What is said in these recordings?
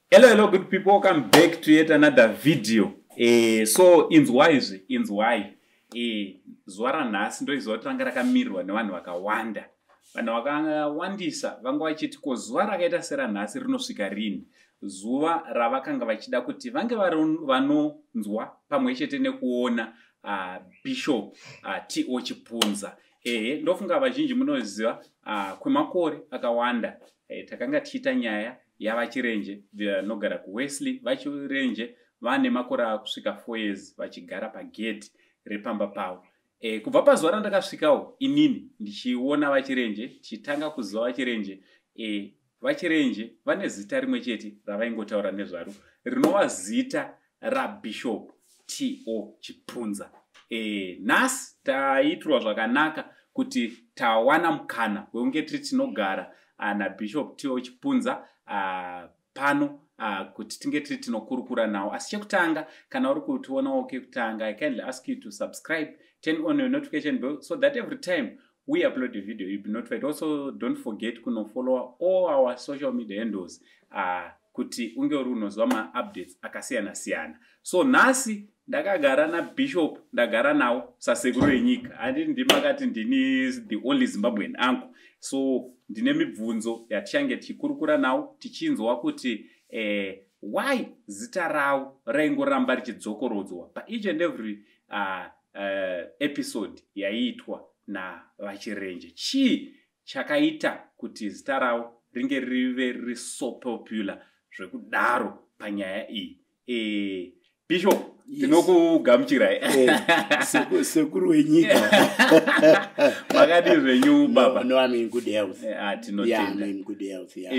Hello, good people. Welcome back to yet another video. So inzwai. Zuva ranhasi ndoizuva ranga rakamirwa nevanhu vakawanda. Vanhu vakawandisa vanga vachiti ko zuva rakaita seranhasi rinosvika rini. Zuva ravakanga vachida kuti vange vanonzwa pamwe chete nekuona Bishop T.O. Chipunza. Ndofunga vazhinji munoziva kwemakore akawanda takanga tichita nyaya yavachirenje vanogara kuWesley. Vachirenje vane makore akusvika 4 years vachigara pagedhi repamba pavo. Kubva pazuva randakasvikawo inini ndichiona vachirenje, chitanga kuziva vachirenje. Vachirenje vane zita rimwe chete ravaingotaura nezvaro, rinova zita raBishop T.O. Chipunza. Nhasi taitirwa zvakanaka kuti tawana mukana wekunge tiri tinogara naBishop T.O. Chipunza pano kuti tinge tiri tinokurukura nawo. Asi chekutanga, kana uri kutiona kutanga, I kindly ask you to subscribe, turn on your notification bell so that every time we upload a video you'll be notified. Also, don't forget to follow all our social media handles kuti unge uri unoziva ma-updates akasiyana siyana. So nhasi ndakagara naBishop, ndagara nawo sasekuru enyika. Handiti ndimakati ndini the only Zimbabwean uncle. So ndine mibvunzo yatichange tichikurukura nawo tichinzwa kuti why zita rawo raingoramba richidzokorodzwa pa each and every episode yaiitwa navachirenje. Chii chakaita kuti zita rawo ringe rive riri so popular zvekudaro panyaya iyi? Bishop, tinokugamuchirai. Sekuru wenyika. Makadi zvenyu baba? No, I'm in good health. Tinotenda. I'm in good health, yeah.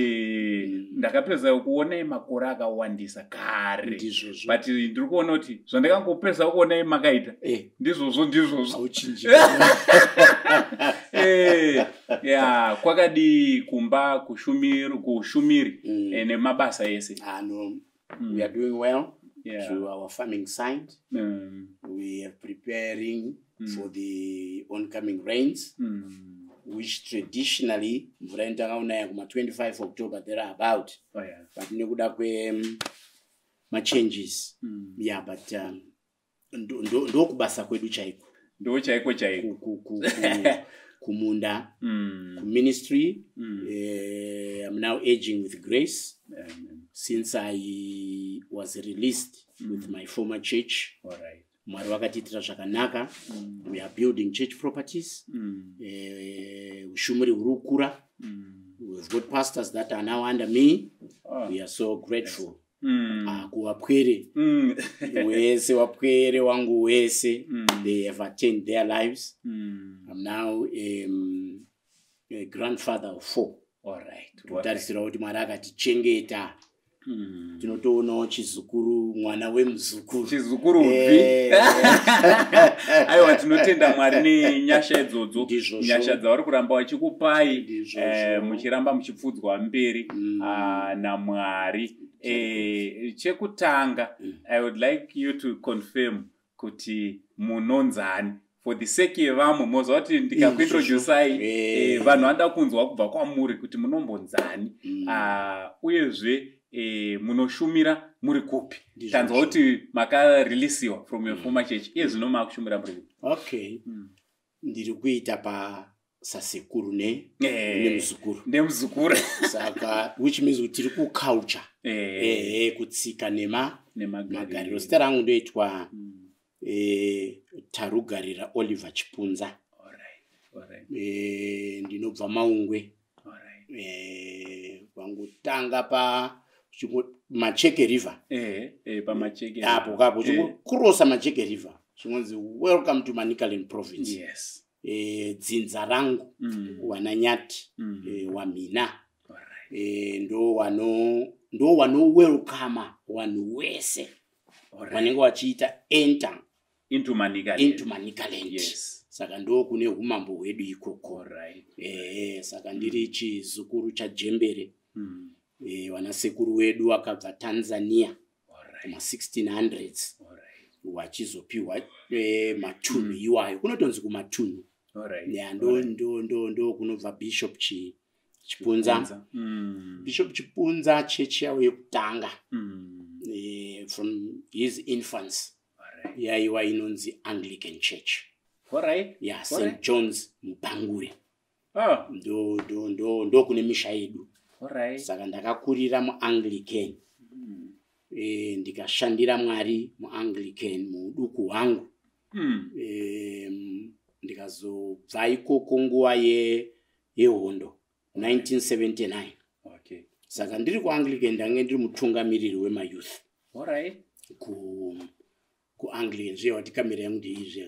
Ndakapedza kuona makore akawandisa kare. Ndizvozvo. But ndiri kuona kuti zvandakangopedza kuona makaita. Ndizvozvo. Auchinji. Yeah, kwakadi kumba kushumiri nemabasa ese. No, we are doing well. Yeah. Through our farming side. We are preparing for the oncoming rains, which traditionally mvura unaya kuma 25 October thereabout. Oh yeah. But nekuda ma changes. Yeah, but ndo kubasa kwedu chaiko. Ndo chaiko. Kumunda, ministry. I'm now aging with grace. Since I was released with my former church. All right. Mwari vakatitira zvakanaka. We are building church properties. Ushumiri hurukura. We've got pastors that are now under me. We are so grateful. Kuwapwere. Wese wapwere wangu wese. They have attained their lives. I'm now a grandfather of 4. All right. Kutarisira kuti Mwari akatichengeta. Tinotoonawo chizukuru, mwana wemuzukuru. Chizukuru upi? Aiwa, tinotenda Mwari nenyasha idzodzo. Nyasha dzavari kuramba vachikupai muchiramba muchipfudzwa mberi naMwari. Chekutanga, I would like you to confirm kuti munonzani. For the sake yevamwe moza kuti ndikakuintroducei vanhu vanoda kunzwa kubva kwamuri kuti munombonzani uyezve munoshumira muri kupi. Tanzwa kuti makareleasiwa from your former church. Iye zvino makushumira muri kupi? Okay. Ndiri kuita pa sasekuru nemuzukuru. Saka which means kuti tiri ku culture. Kutsika nemagariro. Zita rangu ndoitwa Tarugarira Oliver Chipunza. Alright. Ndinobva Maungwe. Alright. Wangutanga pa Macheke River. Pa Macheke. Apo kurosa Macheke River. Chinonzi welcome to Manicaland province. Yes. Dzinza rangu wananyati wamina. Alright. Ndo wano welcome wanu wese. Wanenge wachiita enter into Manicaland. Yes. Saka ndo kune humambo hwedu ikoko. Alright. Saka ndiri chizukuru chaJembere. Wanasekuru wedu wakabva Tanzania. Kuma 1600s. Wachizopiwa matunhu iwayo. Kunotonzi kumatunhu. Alright. Yeah, ndo kunobva Bishop Chipunza. Bishop Chipunza chechi yawo yekutanga from his infants. Yaiwa inonzi Anglican Church. Yeah, St. John's Mupangure. Ndo kune misha yedu. Saka ndakakurira mu-Anglican. Ndikashandira Mwari mu-Anglican muuduku hwangu. Ndikazobva ikoko nguva yehondo 1979. Saka ndiri ku-Anglican ndange ndiri mutungamiriri wemayouth. Ku-Anglican zviya wati kamera yangu ndeizve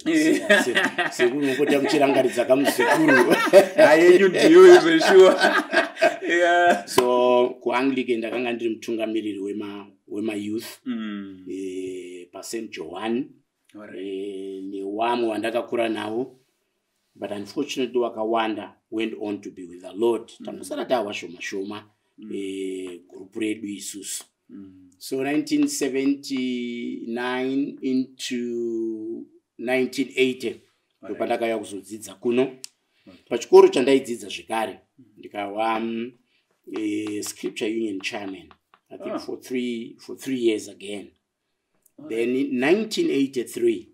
sekunongota muchirangaridza kamusekuru ayenyu ndiyo izvo sure. So ku-Anglican ndakanga ndiri mutungamiriri wemayouth paSt Johan newamwe wandakakura nawo, but unfortunately wakawanda went on to be with the Lord. Tamusara tawa shoma group redu isusu. So 1979 into 1980 ndopandakaya kuzodzidza kuno pachikoro chandaidzidza zvekare ndikawa scripture union chairman, I think for three years again. Then in 1983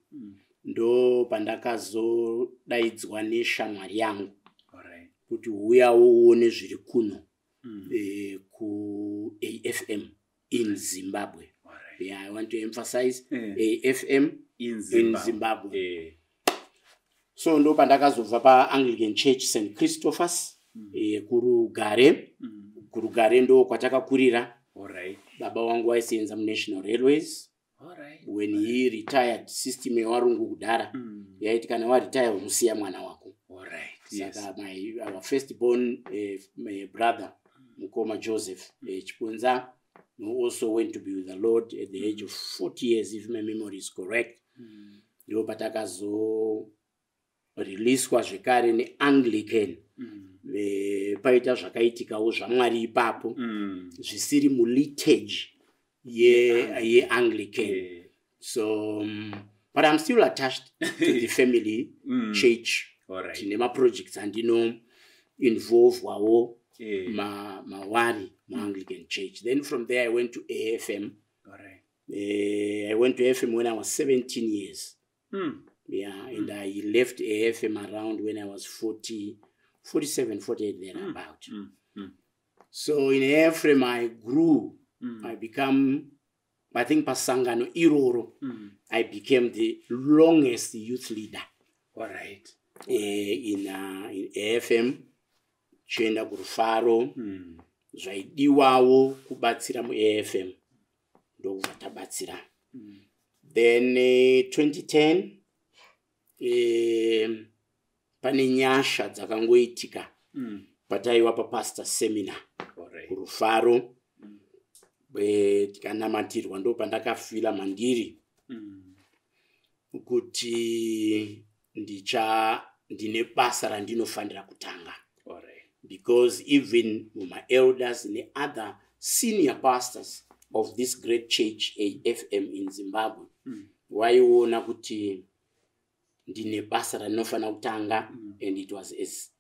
ndo pandakazodaidzwa neshamwari yangu kuti uya uone zviri kuno ku AFM in Zimbabwe. Yeah, I want to emphasize AFM in Zimbabwe. So ndo pandakazobva pa-Anglican Church St. Christopher's kurugare ndo kwatakakurira. Baba wangu waisenza mu-National Railways. When he retired, system yewarungu kudhara yaiti kana waretire unoziya mwana wako. Saka our first born brother Mukoma Joseph Chipunza, who also went to be with the Lord at the age of 40 years, if my memory is correct. Ndo patakazo releaswa zvekare neAnglican. Paita zvakaitikawo zvamwari ipapo zvisiri mulitage ye-Anglican. So but I'm still attached to the family church. Tinema projects andino involve wawo mawari mu-Anglican Church. Then from there I went to AFM. I went to AFM when I was 17 years. Yeah, and I left AFM around when I was 47, 48 thereabout. So in AFM I grew. I become, I think pasangano iroro. I became the longest youth leader. In AFM. Chenda kurufaro. Zvaidiwawo kubatsira mu AFM. Ndokuvatabatsira. Then 2010 pane nyasha dzakangoitika. Pataiwa pa pastor seminar. Kurufaro. Tikanamatirwa ndo pandakafila mandiri kuti ndine basa randinofanira kutanga. Because even my elders and the other senior pastors of this great church AFM in Zimbabwe waiona kuti ndine basa randinofanira kutanga, and it was as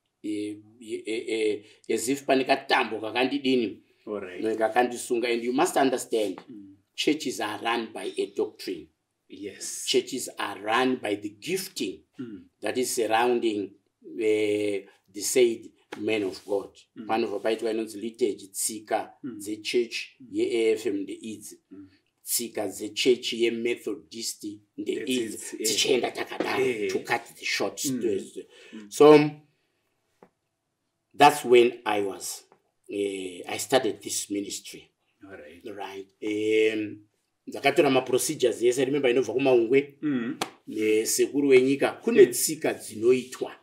if panekatambo kakandidini. And you must understand, churches are run by a doctrine. Yes. Churches are run by the gifting that is surrounding the said men of God. One of the liturgy, tsika, the church, ye AFM, the Eads, tsika, the church, ye Methodist, the Eads, to cut the short. So that's when I started this ministry. Right. Zakatora ma procedures yese remember inobva kumaungwe sekuru wenyika kune tsika dzinoitwa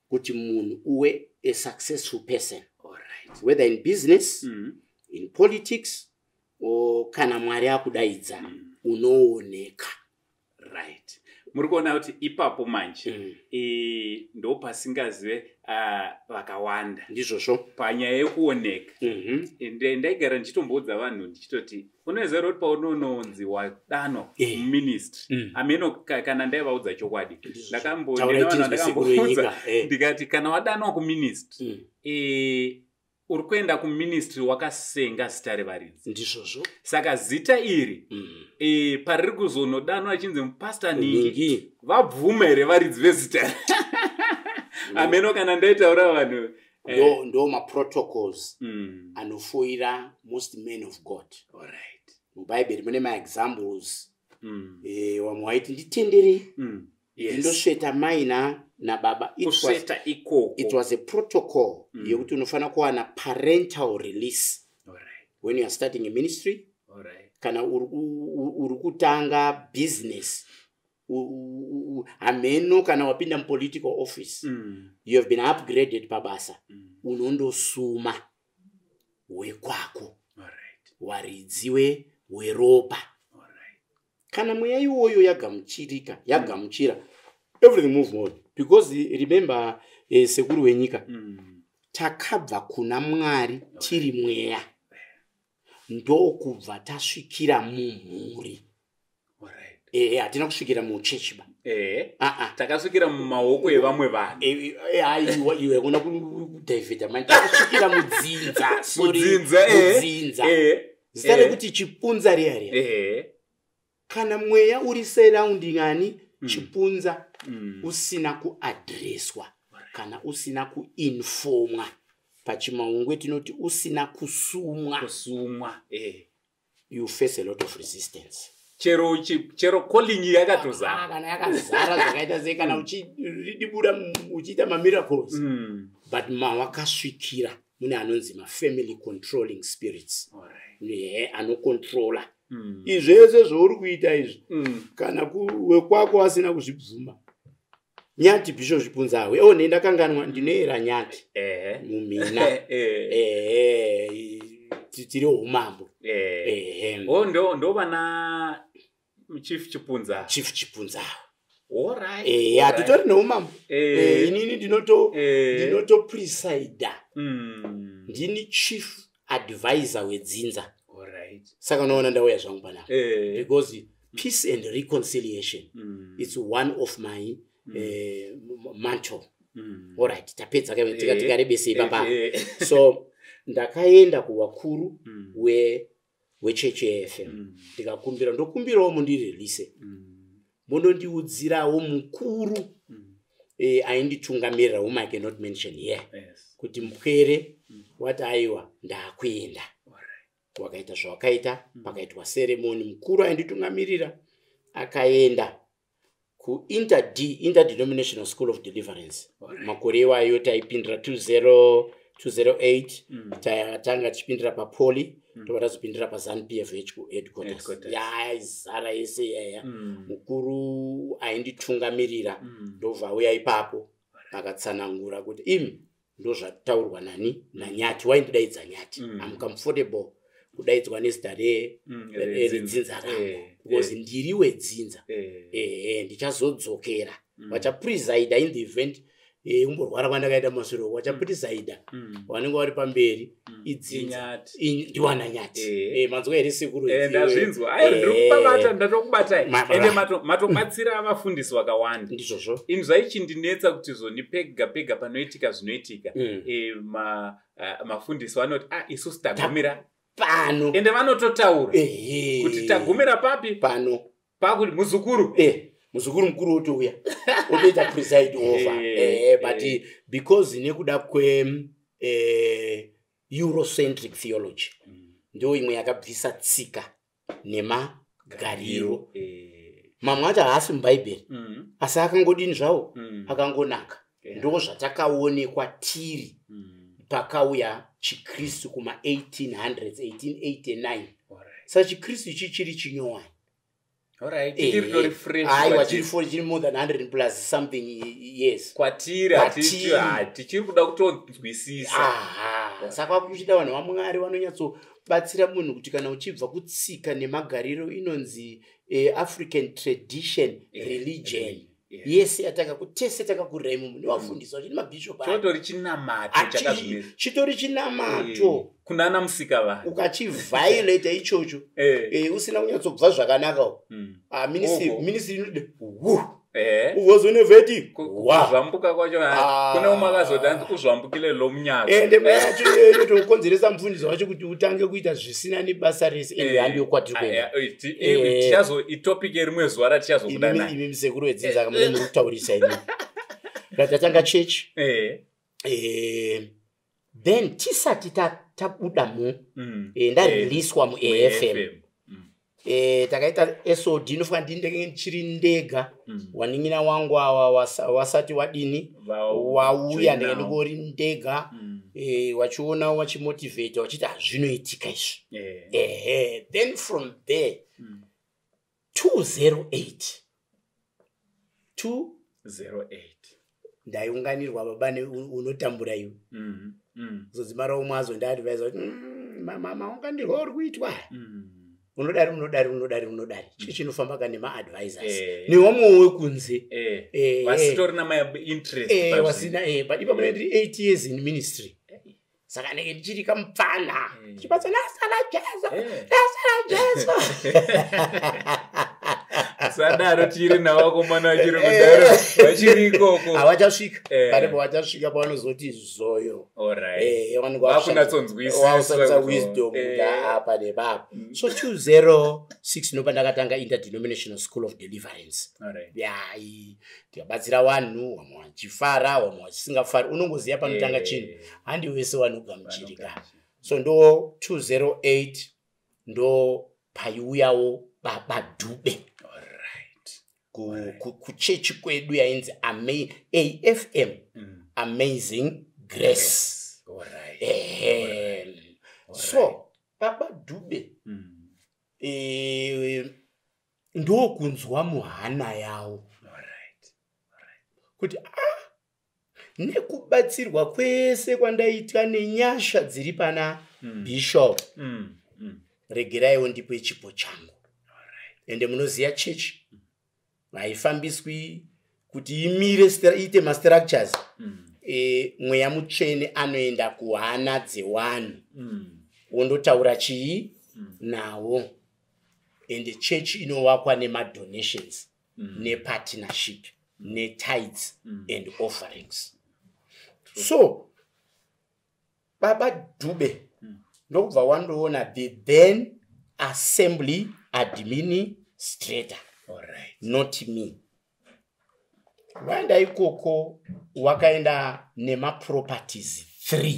kuti munhu uwe a successful person, whether in business, in politics, or kana Mwari akudaidza unooneka. Right. muri kuona kuti ipapo manje ndo pasingazive vakawanda ndizvozvo panyaya yekuoneka. Ndaigara ndichitomboudza vanhu ndichitoti unoziva kuti paunononzi wadanwa muministry ameno kana ndaivaudza chokwadi ndakamboudza ndikati kana wadanwa kuministry uri kuenda kuministry wakasenga zita revaridzi. Ndizvozvo saka zita iri pariri kuzonodanwa achinzi mupasta Ningi vabvuma here varidzi vezita ameno kana ndaitaura vanhu ndo maprotocols anofoira most men of God. Alright. Mubhaibheri mune maexamples wamwe waiti nditenderei ndosveta mai nababa. It was a protocol yekuti unofanira kuwana parental release when you are starting a ministry. Kana uri kutanga business ameno kana wapinda political office you have been upgraded pabasa unondosuma wekwako waridziwe weropa kana mweya iwoyo yagamuchira everything move on because remember sekuru wenyika takabva kuna Mwari tiri mweya ndokubva tasvikira mumhuri. Hatina kusvikira muchechiba. Takasvikira mumaoko evamwe vanhu. Aiwa iwe kuna kudivida manje takasvikira mudzinza. Mudzinza. Zita rekuti chipunza riya. Kana mweya uri surrounding ani chipunza usina kuadreswa kana usina kuinformwa. Pachimaungwe tinoti usina kusumwa. You face a lot of resistance. Chero calling yakatozara. Kana yakazara zvakaita sei kana uchidibura uchiita miracles. But mawakasvikira mune anonzi family controlling spirits. Anocontrola. Izvese zvouri kuita izvi kana wekwako asina kuzvibvuma. Nyati bisho zvipunzawe nenda kanganwa ndinoera nyati mumina tiri umambo ndo vana chief chipunza. Alright. Atitori neumambo inini ndinoto preside ndini chief advisor wedzinza. Saka unoona ndauya zvangu panapa because peace and reconciliation it's one of my mantle. Alright, tapedza tikarebese papa. So ndakaenda kuwakuru wecheche FM ndikakumbirawo mundirelease munondiudzirawo mukuru ainditungamirira whom I cannot mention here kuti mupwere wati aiwa ndakuenda wakaita zvawakaita pakaitwa ceremony mukuru ainditungamirira akaenda ku Interdenominational School of Deliverance. Makore iwayo taipindira 2008 tanga tichipindira paPoli tozopindira paZANU-PF headquarters. Yaizara yese yaya mukuru ainditungamirira ndobva auya ipapo akatsanangura kuti imi ndozvataurwa nani naNyati waindidaidza Nyati. I'm comfortable kudaidzwa nezita redzinza rangu because ndiri wedzinza. Ndichazodzokera vachapresida in the event umborwara kwandakaita masoro wachapresida wanenge vari pamberi idzinza ndiwana Nyati. Manzwa here sekuru ndazvinzwa ndirikupavata ndatokubatai ende matobatsira vafundisi vakawanda. Ndizvozvo ini zvaichindinetsa kuti zoni pega panoitika zvinoitika mafundisi vanoti isusu tagumira pano ende vanototaura kuti tagumira papi pano pakuti muzukuru mukuru otouya otoita preside over but because nekuda kwe Eurocentric theology ndio imwe yakabvisa tsika nemagariro mamwe acho haasi mubhaibheri asi akangodini zvawo akangonaka ndo zvatakaonekwa tiri pakauya chikristu kuma 1800s 1889. Saka chikristu ichi chiri chinyowani Alright, tiri refresh. Chiri more than 100 plus something years. Kwatiri tichiri kuda kutonzwisisa. Saka kuchida vanhu vaMwari vanonyatsobatsira munhu kuti kana uchibva kutsika nemagariro inonzi African tradition religion. Yes, tese takakurai munhu wafundiswa kuti mabishop chitori chinamato chakazvimira. Chitori chinamato. Kunana musika va. Ukachiviolate ichocho. Usina kunyatsobva zvakanaka. Ministry inode. Uvozone veti. Kuzvambuka kwacho kuna umakazodanzi kuzvambukile lo munyaka. Ende mwacho tokonzeresa mufundisi wacho kuti utange kuita zvisina nebasa rese ende handi yokwatiri kwenda. Tichazo itopic erimwe zuva ratichazokudana. Imi musekuru wedzinza kamune muri kutaurisa imi. Ratatanga church. Then tisati tabuda mu ndariliswa mu AFM. Takaita SOD inofanira ndindenge chiri ndega waningina wangu wasati wadini wauya ndenge ndingori ndega wachiona wachimotivate wachiti zvinoitika izvi. Then from there 208 ndaiunganirwa baba unotambura iwe zodzimara umwe azondiadvisa kuti maunganirwa uri kuitwa unodari chinofamba kana nemaadvisors newamwe wekunze vasitorina mainterest wasina but ipapo ndiri 8 years in ministry saka ndenge ndichiri kamupfana chibatsa nasala jesu sadaro tiri navakomana vachiri kudaro vachiri ikoko havachasvika paripo vachasvika pavanozoti zoyo vakunatsonzwisisa wisdom apa nepapa so 206 nopa ndakatanga interdenominational school of deliverance tikabatsira vanhu vamwe vachifara vamwe vachisingafari unongoziva panotanga chinhu handi wese vanogamuchirika so ndo 208 ndo paiuyawo baba Dube kuchechi kwedu yainzi AFM Amazing Grace. So baba Dube ndo kunzwa muhana yawo kuti nekubatsirwa kwese kwandaitwa nenyasha dziri pana bishop regeraiwo ndipo chipo changu ende munoziya chechi haifambiswi kuti imire iite mastructures mweya mutsvene anoenda kuhana dzewanhu wondotaura chii nawo ende chechi inovakwa nemadonations nepartnership netithes and offerings so baba Dube ndokubva wandoona the then assembly administrator not me waenda ikoko wakaenda nemaproperties 3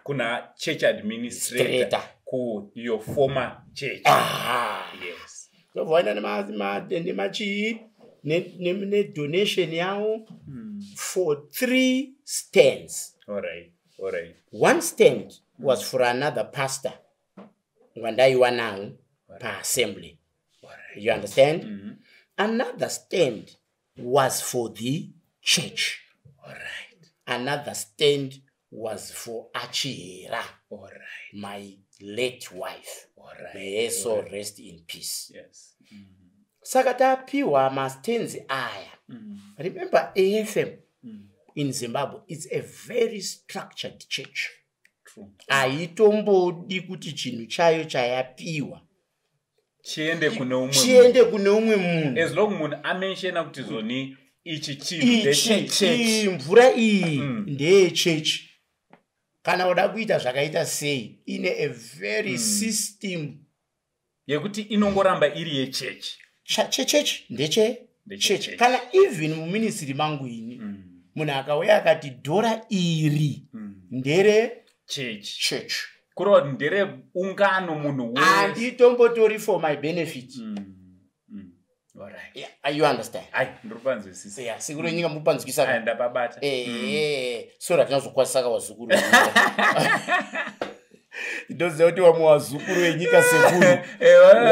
kuna church administrator ku your former church yes so waenda nemachii donation yawo for 3 stands. One stand was for another pastor wandaiwa nawo pa-assembly. You understand? Another stand was for the church. Another stand was for Achihera, my late wife. May her soul rest in peace. Yes. Sakata piwa mastenzi aya. Remember AFM in Zimbabwe, it's a very structured church. Aitombodi kuti chinhu chayo chayapiwa chiende kune umwe munhu. As long munhu amenshena kuti zoni ichi chinhu mvura iyi ndeye church. Kana uda kuita zvakaita sei ine a very system yekuti inongoramba iri yechurch. Church ndeche church. Kana even muministry mangu ini munhu akauya akati dhora iri ndere church. Kurwa ndere ungano munhu wese. Anditombotori for my benefit. Alright. Yeah, you understand? Ndiripanzwisisa. Yeah, sikuru nyika mupanzwisisa. Ndapabata. So that tinazokwanisa kawazukuru. ndoziva kuti vamwe vazukuru venyika sekuru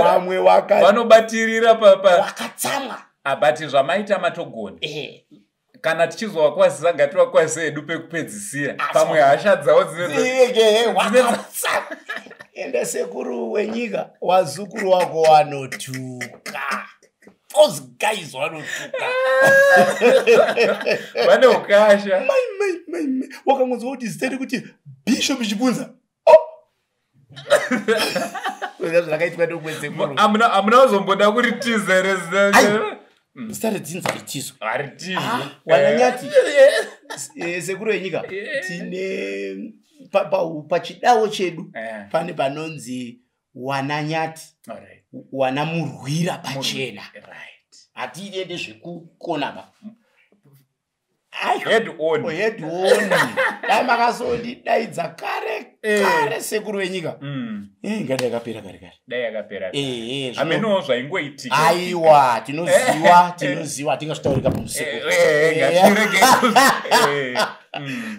vamwe vanobatirira vakatsamwa abati zvamaita matogona kana tichizovakwazisa ngativakwazisa hedu pekupedzisira pamwe hasha dzavo ende sekuru wenyika wazukuru wako wanotuka those guys wanotuka vane ukasha wakamudza kuti zitete kuti Bishop Chibunza zvakaitwa ndomwezekuru amuna kuzomboda kuri tizereza stare dzinza ritizo haritizo wananyati sekuru yenyika tine pachidawo chedu pane panonzi wananyati wanamurwira pachena hatiende zvekukona pa head on dai makazondidaidza kare sekuru wenyika ngati yakapera kare dai yakapera amenowo zvaingoitika aiwa tinoziva tingasvitaurika pamuseko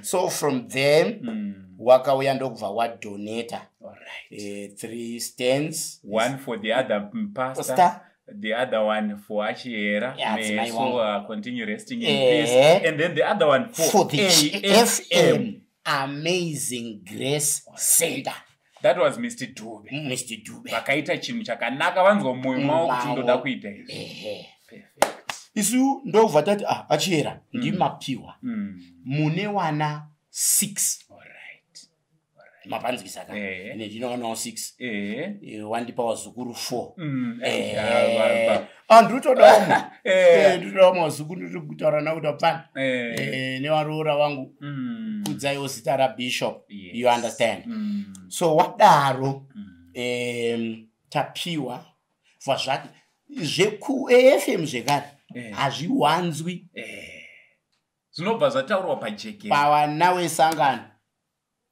so from there wakauya ndokubva wadonata 3 stands, one for the other pastor, the other one for Achiera. May so continue resting in peace. And then the other one for the AFM, Amazing Grace Center. That was Mr. Dube. Mr. Dube. Vakaita chinhu chakanaka vanzwa mumwoyo mavo kuti ndoda kuita izvi. Perfect. Isu ndobva tati Achiera ndimapiwa. Mune wana 6. Mapanzikisa ka ndinowanawo 6 wandipa wazukuru 4 anditodawo nditodawo wazukuru ndiri kutaura nakuti apana nevaroora vangu kudzaiwo zita raBishop, you understand. So wadaro tapiwa zvazvati zvekuAFM zvekare hazviwanzwi zvinobva zvataurwa pajekeni pavana wesangano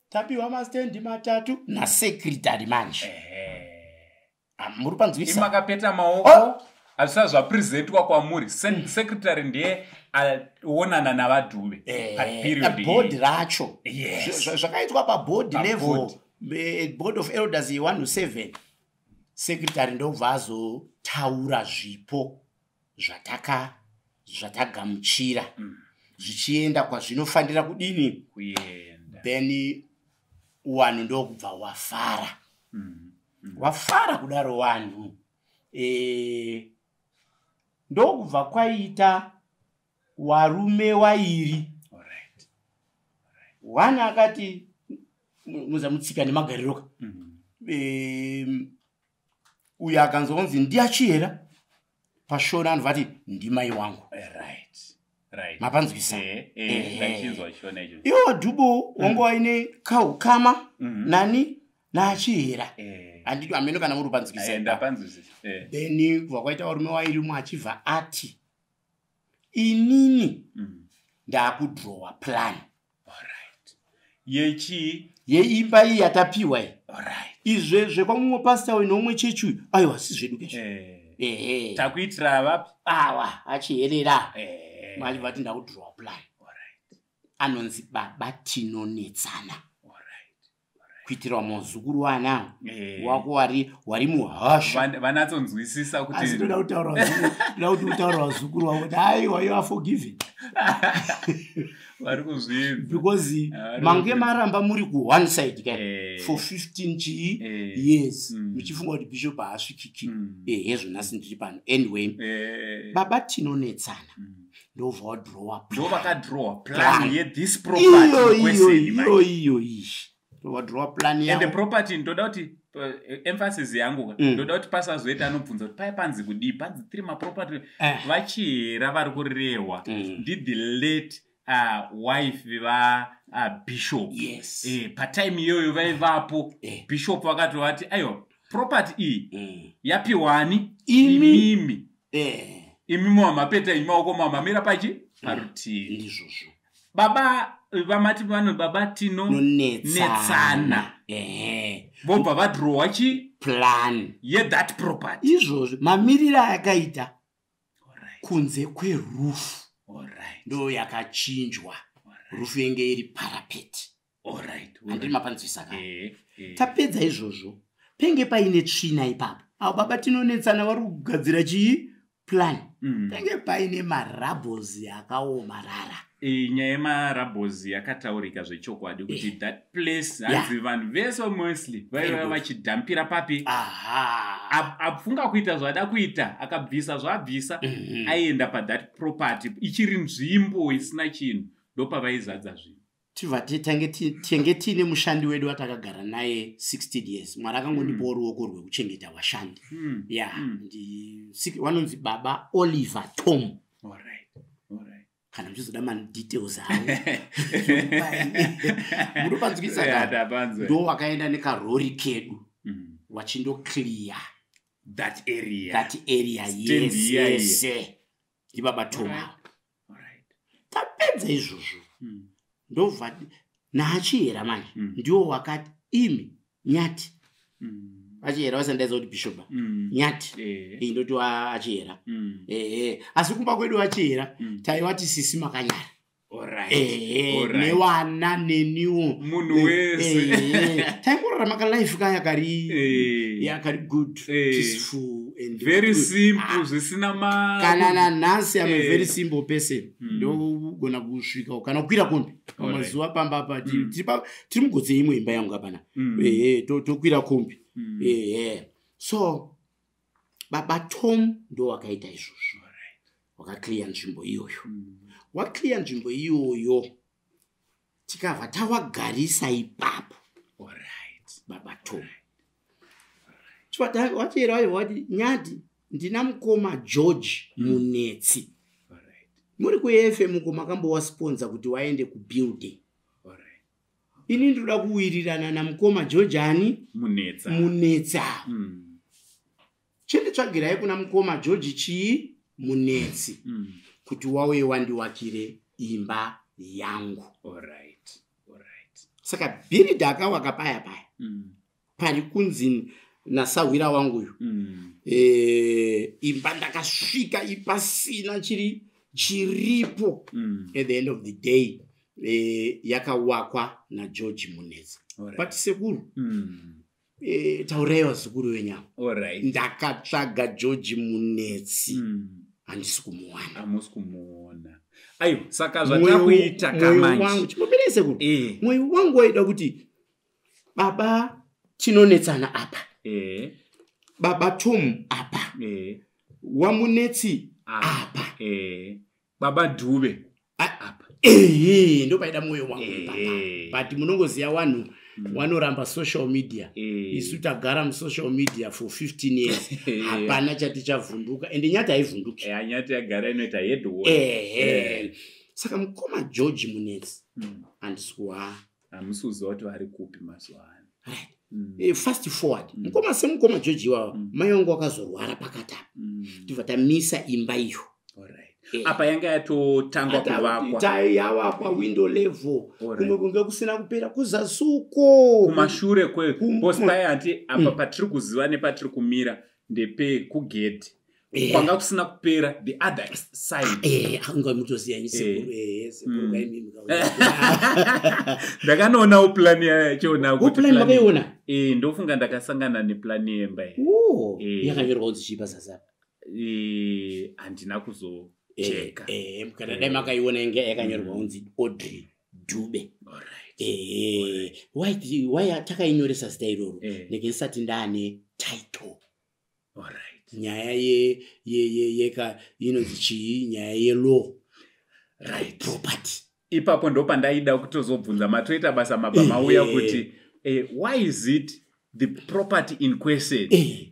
tapiwa mastendi 3 nasekretary manje muri panzwisa imakapeta maoko azvisa zvapresentwa kwamuri secretary ndiye aonana navadhube paperiod board racho zvakaitwa paboard level board of elders 1 to 7 secretary ndobva azotaura zvipo zvatagamuchira zvichienda kwazvinofanira kudini kuenda then wanhu ndokubva wafara wafara kudaro wanhu ndokubva kwaita warume wairi one akati muzamutsika nemagariroka uyo akanzonzi ndiachiera pashona anhu vati ndimai wangu mapanzwisa iwo dhubo wangu waine kahukama nani naachihera handiti ameno kana muri panzwisa then kubva kwaita varume wairi umwe achibva ati inini ndakudrowa plan yeimba iyi yatapiwa iyi zvekwamumwe pasita uyu neumwe chechi uyu aiwa si zvedu kesho takuitira vapi awa achiherera machibva ati ndakudrowa plan anonzi baba tinonetsana kuitira muzukuru wana wako wari muhasha vanatsonzwisisa kuti ndoda kutaura wazukuru wako kuti aiwa you are forgiven vari kuzvinza because mange maramba muri ku-one side kai for 15 years muchifunga kuti Bishop haasvikiki hezvo nhasi ndiri pano anyway baba tinonetsana ndobva wadrowa ndo vakadrowa plan yethis property iyo wadrowa plan yao. And the property ndoda kuti emphasis yangu ndoda kuti pasazoita anobvunza kuti panzi kudii panzi 3 maproperty vachihera vari kurehwa did the late wife Bishop. Yes. Patime iyoyo vaivapo Bishop vakatovati aiwa property iyi yapiwani imimi imimi wamapeta imaoko mamamira pachi parutivi ndizvozvo baba vamati vano baba tinonetsana vobva vadrowa chi plan that property izvozvo mamiriro akaita kunze kwerufu ndo yakachinjwa rufu yenge iri parapet handiri mapanzwisaka tapedza izvozvo penge paine tsvina ipapo avo baba tinonetsana vari kugadzira chii plan penge paine marabhozi akaomarara nyaya yemarabhozi yakataurika zvechokwadi kuti that place hanzi vanhu vese mostly vaiva vachidhampira papi apfunga kuita zvada kuita akabvisa zvabvisa aienda pathat property ichiri nzvimbo isina chinhu ndopavaizadza zvinhu tivati tenge tiine mushandi wedu watakagara naye 60 years mwari akangondipawo ruoko rwekuchengeta vashandi vanonzi baba Oliver Tom. Kana mchizoda details avo munopanzwisisa ndo wakaenda nekarori kedu wachindo clear that area yes ndibaba Tom. Tapedza izvozvo ndobva naachiyera manje ndiwo wakati imi Nyati achiyera vasandaidza kuti bishop Nyati ndoti achiyera asi kumba kwedu achiyera taiwati sisi makanyara newana neniwo munhu wese taingorarama kalife kaya kari good peaceful and very simple zvisina kana nanhasi am a very simple person ndogona kusvika kana kukwira kombi mazuva pamba apa tiri mugodze imwe imba yangu apana tokwira kombi so baba Tom ndo wakaita izvozvo wakaclear nzvimbo iyoyo waclear nzvimbo iyoyo tikabva tawagarisa ipapo baba Tom wachera wati Nyati ndina mukoma George Munetsi muri kuFM uko makambowa sponsor kuti waende kubuilding ini ndoda kuwirirana namukoma George ani Munetsa chenditsvagirai kuna mukoma George chii Munetsi kuti wawe wandiwakire imba yangu saka bhiridha akawaka paya pari kunzi nasahwira wanguyo imba ndakasvika ipasina chiripo at the end of the day yakawakwa naGeorge Munetsi but sekuru taurai wazukuru wenyama ndakatsvaga George Munetsi handisi kumuwana ayo saka zvatakuita kamanje chimopere sekuru mwoyo wangu waida kuti baba tinonetsana apa baba Tom apa wamunetsi apa baba Dube apa ndo paida mwoyo wangu baba but munongoziya vanhu vanoramba social media isu tagara musocial media for 15 years hapana chati chavhunduka ende Nyati haivhunduki Nyati yagara inoita head saka mukoma George Munetsi handisi kuwa hamusuziva kuti vari kupi mazuva fast forward mukoma semukoma George iwawa mai vangu wakazorwara pakati apa tibva tamisa imba iyo apa yanga yatotangwa kuvakwa yavakwa window level kumwe kunge kusina kupera kuzasuko kumashure kwekupostpai anti apa patiri kuziva nepatiri kumira ndepe kugedhi kwanga kusina kupera the other side anga mutoziya sekuru ndakanonawo plani yacho kuti plani makaiona ndofunga ndakasangana neplani yemba yakanyorwa kunzi chipa sasa handina kuzo cheka kana dai makaiona inge yakanyorwa kunzi Audrey Dube why takainoresa zita iroro nekesati ndane title nyaya yeka inonzi chii nyaya yelaw property ipapo ndo pandaida kutozobvunza matoita basa mauya kuti why is it the property in question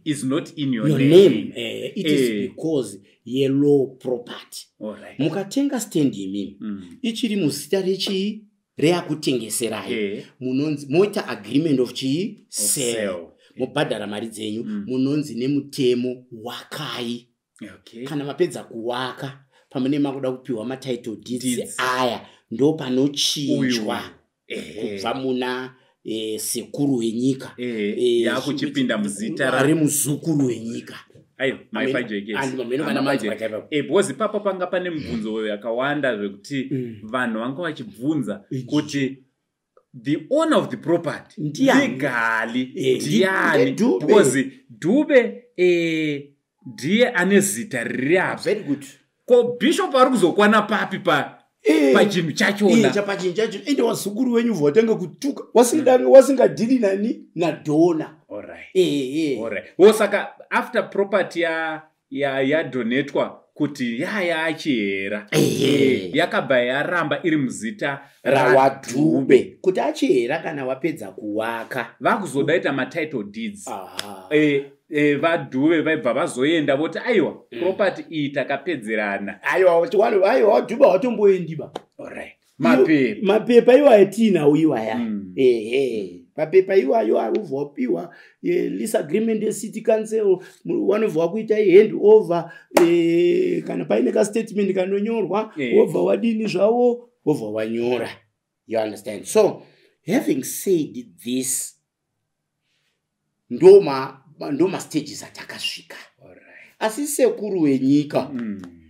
is not in your name. It is because yellow property. Mukatenga stand imimi ichiri muzita rechi reakutengeserai munonzi moita agreement of chi sale mubhadhara mari dzenyu munonzi nemutemo wakai kana mapedza kuwaka pamene makuda kupiwa matitle deeds aya ndo panochinjwa kubva muna sekuru wenyika yakuchipinda muzita ari muzukuru wenyika ayo bozi papa panga pane mubvunzo yakawanda zvekuti vanhu vanga vachibvunza kuti the owner of the property legally ndiani because Dube ndiye ane zita riri apa. Very good. Ko bishop ari kuzokwana papi pachinhu chachona chapachinhu chacho ende wazukuru wenyu votanga kutuka wasingadhili nani nadhona. Alright. Saka after property yadonetwa kuti achihera yakabva yaramba iri muzita rawadhube kuti achihera kana wapedza kuwaka vakuzodaita matitle deeds. Vadhube vaibva vazoenda voti aiwa property iyi takapedzerana. aiwa wadhuba watomboendiba. Alright. mapepa iwa atinawo iwaya. Mapepa iwayo aruvhopiwa lease agreement ye-city council wanovha kuita hand over kana paine ka statement kanonyorwa wobva wadini zvawo wobva wanyora. You understand? So having said this, ndoma stages atakasvika. Asi sekuru wenyika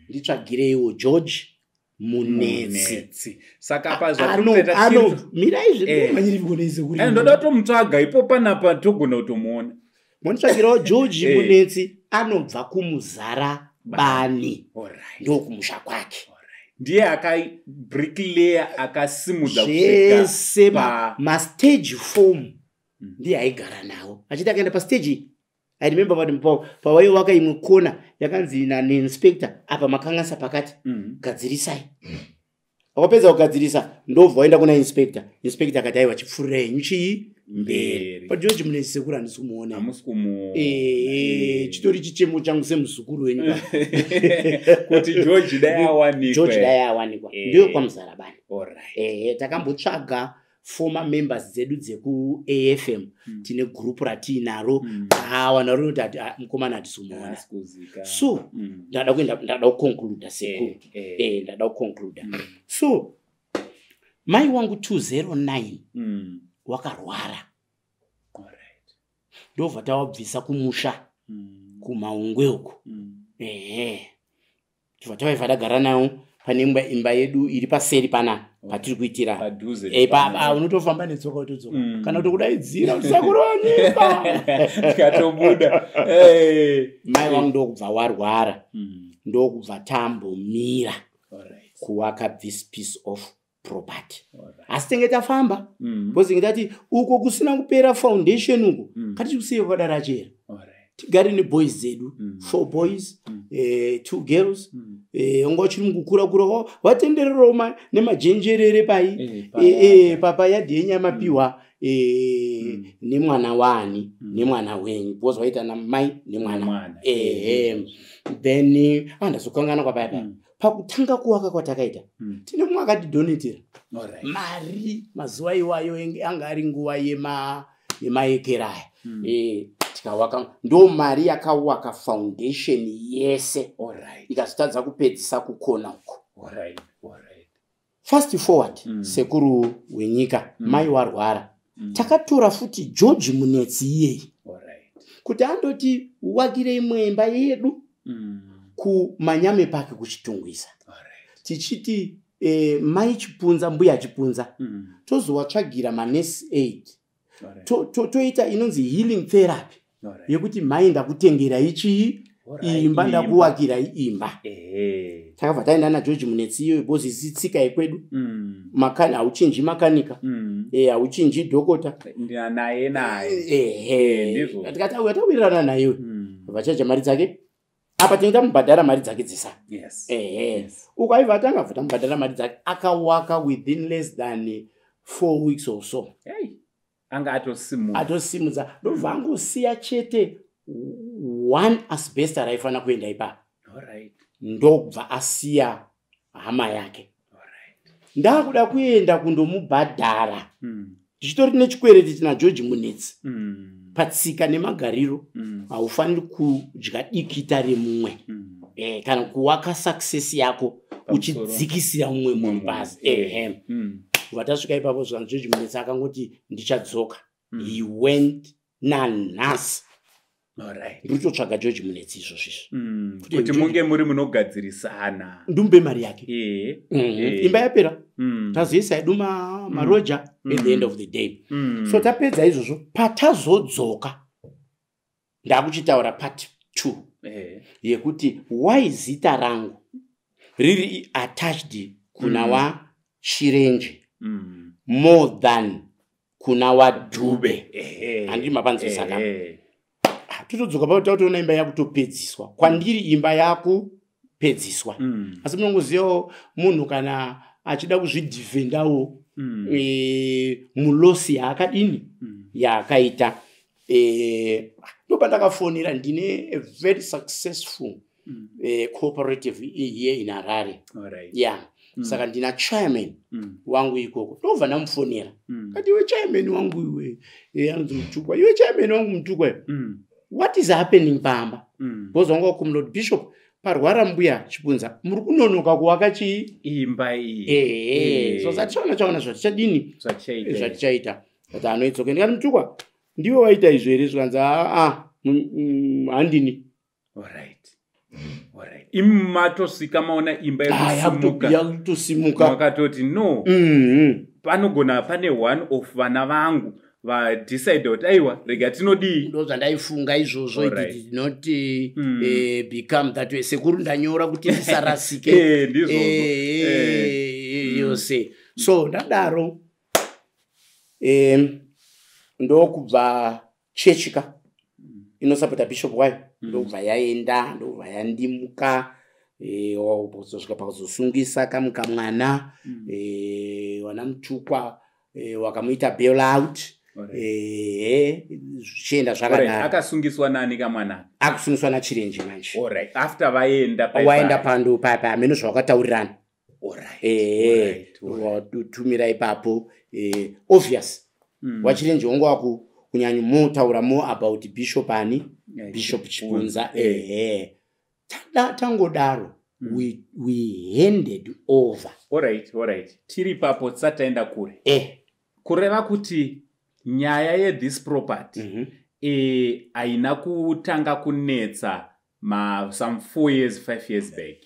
nditsvagireiwo George Munetsi. Saka pazva mirai zvemanyiri kuonese kuri ndoda kutomutsvaga ipo panapa togona kutomuona. Munitsvagirawo George Munetsi anobva kumuzara bani ndokumusha kwake. Ndiye akabricklayer akasimudza zvese mastage form ndiye aigara nawo achiti akaenda pastage. I remember kuti pawaiwaka imwe kona yakanzi nainspector apa makangasa pakati gadzirisai. Akapedza kugadzirisa ndobva waenda kuna inspector akati aiwa chipfurira henyu chii mberi. paGeorge Munetsi sekuru handisikumuona. Chitori chichemo changu semuzukuru wenyu kuti George dai awanikwa ndiyo kwamuzarabani. Takambotsvaga former members dzedu dzeku AFM tine group ratinaro wana runoti mukomana atisumuona. So ndada kuconclude sekuru. Ndada kuconclude. So mai wangu 209 wakarwara. Ndobva tawabvisa kumusha kumaungwe uko. Tobva tavaibva tagara nawo pane imba yedu iri paseri pana patiri kuitira. Unotofamba netsoka utodzoka kana kuti kudaidzira usakuru wanyika katobuda. Mai wangu ndokubva warwara ndokubva tambomira kuwaka this piece of property. Asi tenge tafamba because ngati uko kusina kupera foundation uko katikusiye kwadara chera. Tigari neboys zedu 4 boys 2 girls ngochiri mukukura kura watendereroma nemajenjerere papa yadhi yenyama piwa nemwana wani nemwana wenyu because waita namai nemwana. Then andazokangana kwapaya pakutanga kuwaka kwatakaita tine mumwe akatidonetera mari mazuva iwayo anga ari nguva yemaekeraya. Tikawaka ndo mari yakawaka foundation yese ikazotadza kupedzisa kukona uko. Fast forward sekuru wenyika mai warwara takatora futi George Munetsi iyeye kuti andoti wakire imwe imba yedu kumanyame pake kuchitungwisa. Tichiti mai Chipunza mbuya Chipunza tozowatsvagira manesi aid toita inonzi healing therapy yekuti mai ndakutengera ichi imba ndakuwakira imba. Takabva taenda naGeorge Munetsi iyoyo because isitsika yekwedu. Makani hauchinji makanika hauchinji dhokota naye tikatawirirana nayo vachaja mari dzake apa tinge tamubhadhara mari dzake dzisa. Ukaibva tangabva tamubhadhara mari dzake akawaka within less than 4 weeks or so. Anga atosimudza ndobva angosiya chete 1 asbestos raifana kuenda ipapo. Ndobva asiya hama yake. Ndakuda kuenda kundomubhadhara tichitori nechikwereti tina George Munetsi patsika nemagariro haufaniri kudya dikita remumwe kana kuwaka success yako uchidzikisira mumwe munhu basi. Vatasvika ipapo zvanzi George Munetsi akangoti ndichadzoka. He went nanhasi ndikutotsvaga George Munetsi izvozvizvo kuti munge muri munogadzirisana ndumupe mari yake imba yapera tazoisa edu maroja at the end of the day so tapedza izvozvo patazodzoka ndakuchitaura part 2 yekuti why zita rangu riri attached kuna wa Chirenje more than kuna wa Dube handiri mapanzisaka totodzoka pautaona imba yakutopedziswa kwandiri imba yakupedziswa asi munongozivawo munhu kana achida kuzvidhivhendawo mulosi yaakadini yaakaita ndopandakafonera ndine a very successful cooperative here in Harare saka ndina chairman wangu ikoko ndobva ndamufonera kati iwe chairman wangu iwe anzi Mutukwa iwe chairman wangu Mutukwa what is happening pamba because wanga kumlord bishop parwara mbuya Chipunza muri kunonoka kuwaka imba iyi so chaona zvatichadini zvatichaita kuti anoitsoka ndikati Mutukwa ndiwe waita izvo here zvikanzi handini imatosvika maona imba yakutosimuka makatoti no panogona pane one of vana vangu vadecide kuti aiwa rega tinodii ndozvandaifunga izvozvo it did not become that way sekuru ndanyora kuti ndisarasike yose so ndadaro ndokubva chechika inosapota bishop wayo ndobva yaenda ndobva yandimuka kusvika pakuzosungisa kamuka mwana wana Mutukwa wakamuita bail out zvichienda zvakanaka. Akasungiswa nani kamwana? Akusungiswa naChirenje manje. Alright. After vaenda pando papa ameno zvakataurirana. Alright. Watumira ipapo obvious. Wachirenje wangu waku kunyanya motaura more about bishop ani bishop Chipunza tangodaro we handed over. Alright. Tiri papo tsataenda kure. Kureva kuti nyaya ye this property aina kutanga kunetsa some 4 years 5 years back.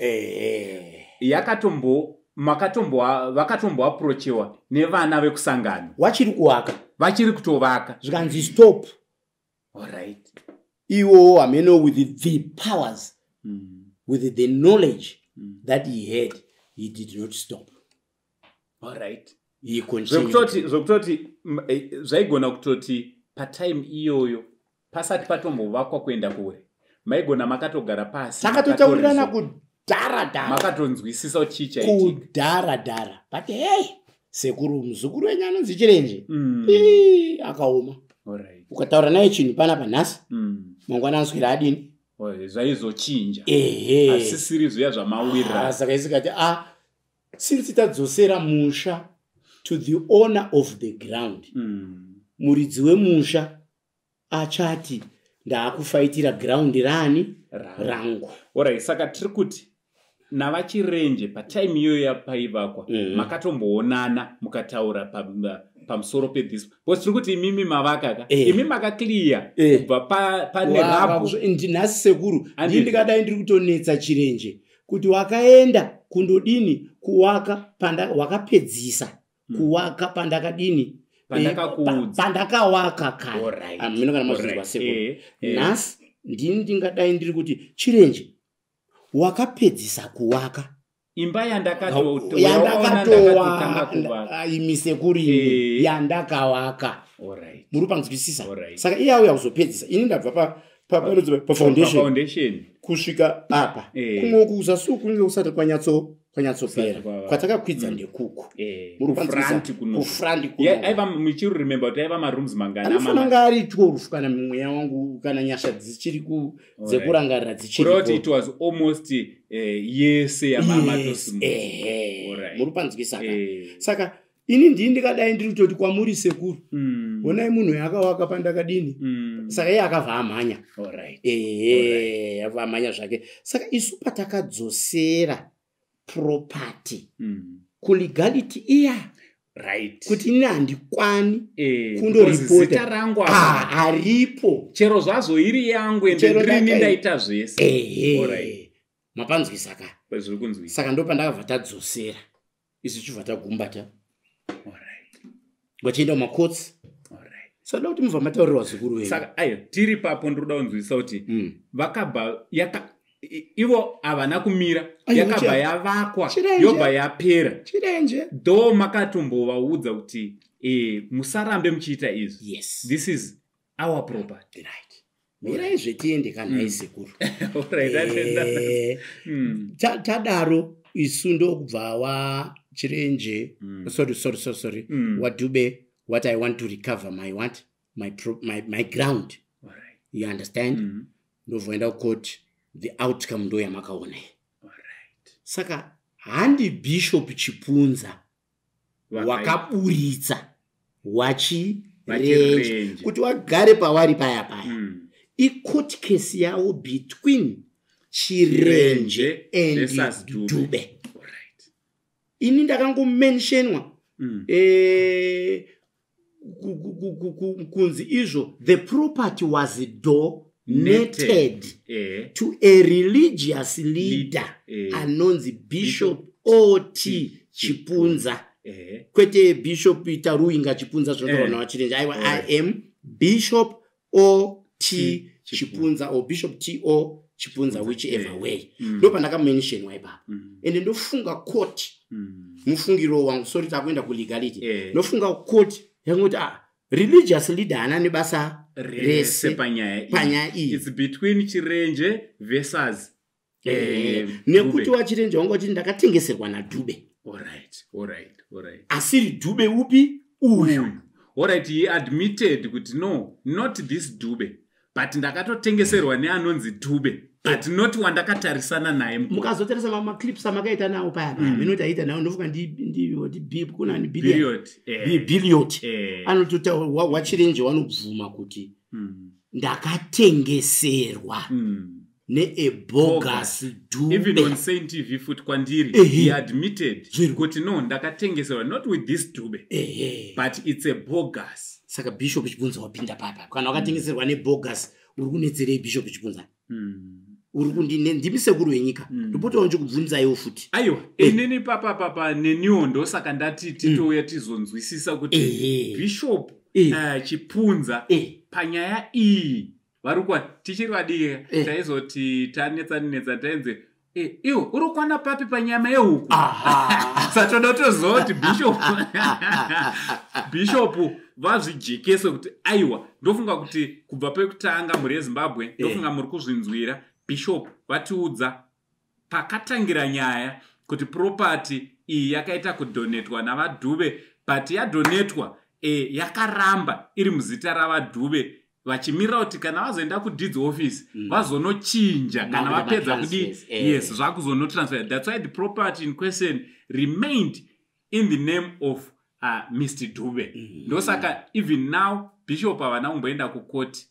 Vakatombo approachiwa nevana vekusangana. Wachiri kuwaka. Vachiri kutovaka. Zvikanzi stop. Alright. Iwo ameno with the powers, with the knowledge that he had, he did not stop. Alright. He continued. Zokutoti zvaigona kutoti patime iyoyo pasati patombovakwa kuenda kure. Maigona makatogara pasi. Takatotaurirana kudhara. Makatonzwisisa kuti chii chaitika. Kudhara. But hey, sekuru muzukuru wenyu anonzi Chirenje. Akaoma. Alright. Ukataura naye chinhu pana panhasi. Mangwana answira adini. Zvaizochinja. Asisiri zviya zvamawira. Saka isikati since tadzosera musha to the owner of the ground. Muridzi wemusha achati ndaakufaitira ground rani rangu. Alright, saka tiri kuti navaChirenje patime iyoyo yapaivakwa makatomboonana mukataura pamusoro pedhis. Because tiri kuti imimi mavaka imi makaclear kubva pane rapo. Ndinhasi sekuru ndikadai ndiri kutonetsa Chirenje kuti wakaenda kundodini kuwaka wakapedzisa kuwaka pandakadini pandakawaka kare. Mino kana mazvizwa sekuru nhasi ndingadai ndiri kuti Chirenje wakapedzisa kuwaka imba yandakatowa imise kuri yandakawaka. Muri panzwisisa. Saka iye auya kuzopedzisa ini ndabva pa foundation kusvika apa kumwe kuzasuku kunge usati kwanyatsopera kwatakakwidza ndekuku muri kufrandi aiva muchiru remember kuti aiva marooms mangana anofananga ari 12 kana mweya wangu kana nyasha dzichiri dzekurangarira dzichiri kuti it was almost yese yamamatosimu muri panzwisisa saka ini ndikadai ndiri kutoti kwamuri sekuru onai munhu yakawaka pandakadini saka iye akabva amhanya abva amhanya zvake saka isu patakadzosera property kulegality iya Right. Kuti ini handikwani kundoripota rangu haripo. Chero zvazo iri yangu ende ndini ndaita zvese. Alright. Mapanzwisa ka. Zviri kunzwisa. Saka ndo pandakabva tadzosera. Isi chibva tagumbata. Alright. Wachienda mumakotsi. Alright. Sada kuti mubva mataurirwa zukuru wenyu. Saka ayo tiri papo ndinoda kunzwisa kuti vakabva ivo havana kumira yakabva yavakwa yobva yapera chirenje do makatombovaudza kuti musarambe muchiita izvi. Yes. This is our property. Right. Mirai zvetiende kana isekuru. Alright. Tadaro isu ndokubva wachirenje. Sorry. Wadube what I want to recover my ground. Alright. You understand? Ndovoenda court. The outcome ndo yamakaona. Alright. Saka handi Bishop Chipunza wakaburitsa wachirenje kuti wagare pawari paya. I-court case yawo between Chirenje and Dube. Alright. Ini ndakangomentionwa kunzi izvo the property was donated to a religious leader anonzi Bishop O.T. Chipunza. Kwete Bishop Taruinga Chipunza zvotorwa wachirenje. I am Bishop O.T. Chipunza or Bishop T.O. Chipunza, whichever way. Ndo pandakamentionwa ipapo. Ende ndofunga court. Mufungiro wangu sorry takuenda ku legality. Ndofunga court yangoti religious leader anane basa rese panya iyi. It's between Chirenje versus nekuti wachirenje wangoti ndakatengeserwa na Dube. Alright. Asiri Dube upi uyu. Alright, he admitted kuti no, not this Dube, but ndakatotengeserwa neanonzi Dube, but not wandakatarisana naye. Mukazoteresa mama clips amakaita nawo paya. Minoti aita nawo ndofuka ndi bib kuna ni billiot. Anotota wachirenje wanobvuma kuti ndakatengeserwa ne bogus Dube. Even on Saint TV foot kwandiri he admitted kuti no ndakatengeserwa not with this Dube but it's a bogus. Saka Bishop Chipunza wapinda papa kana wakatengeserwa ne bogus uri kunetsere Bishop Chipunza uri kundi ndimisekuru wenyika ndopota wanje kubvunza iwo futi ayo inini papa neniwo ndo saka ndati titouya tizonzwisisa kuti Bishop Chipunza panyaya iyi varukwa tichiri vadike taizoti tanetsa taenze iwo uri kwana papi panyama yehuku satoda kutozoti Bishop vazvijekese kuti aiwa ndofunga kuti kubva pekutanga muri yeZimbabwe ndofunga muri kuzvinzwira Bishop vatiudza pakatangira nyaya kuti property iyi yakaita kudonetwa navaDhube but yadonetwa yakaramba iri muzita ravaDhube vachimirira kuti kana vazoenda kudeeds office vazonochinja kana vapedza kudi yes zvakuzonotransfer. That's why the property in question remained in the name of Mr. Dube. Ndosaka even now Bishop havana kumboenda kukoti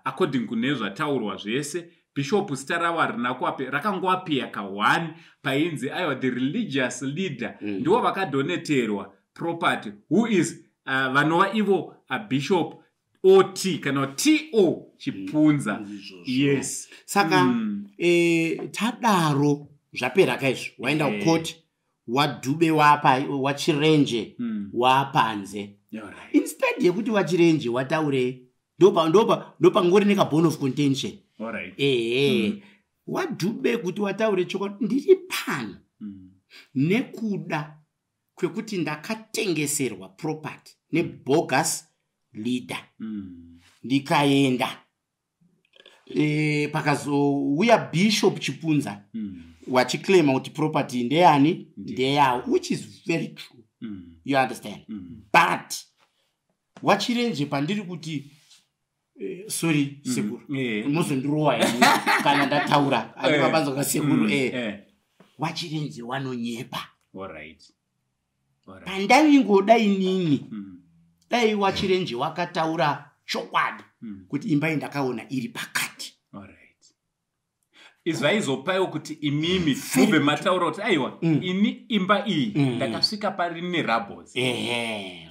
according kunezvataurwa zvese. Bishop zita ravo harina kuvape rakangovapeya ka1 painzi aiwa the religious leader ndivo vakadoneterwa property who is vanova ivo Bishop O.T. kana T.O. Chipunza. Yes. Saka tadaro zvapera kaizvo waenda kukoti waDhube wachirenje wapanze. Instead yekuti wachirenje wataure ndopa ngori neka bone of contention. waDhube kuti wataure chokwadi ndiri pano nekuda kwekuti ndakatengeserwa property nebogus leader ndikaenda pakazouya Bishop Chipunza wachiclaima kuti property ndeyani ndeyawo, which is very true. You understand? But wachirenje pandiri kuti sorry sekuru muzondirowa kana ndataura andivabanza kasekuru wachirenje wanonyepa. Pandaingoda inini dai wachirenje wakataura chokwadi kuti imba indakaona iri pakati. izvaizopaiwo kuti imimi mube mataura kuti aiwa ini imba iyi ndakasvika pari nerabos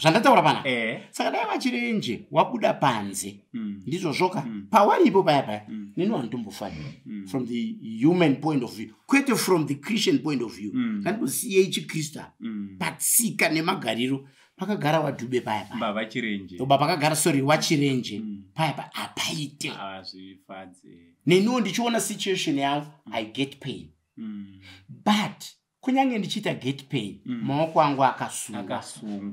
zvandataura pana saka dai vachirenje wabuda panze ndizvo zvoka pawaripo paya nini wanditombofanira from the human point of view kwete from the Christian point of view ngandosiye chikrista patsika nemagariro pakagara waDube paya baba chirenje pakagara wachirenje paya apaite neniwo ndichiona situation yavo I get pain but kunyange ndichiita get pain maoko angu akasunga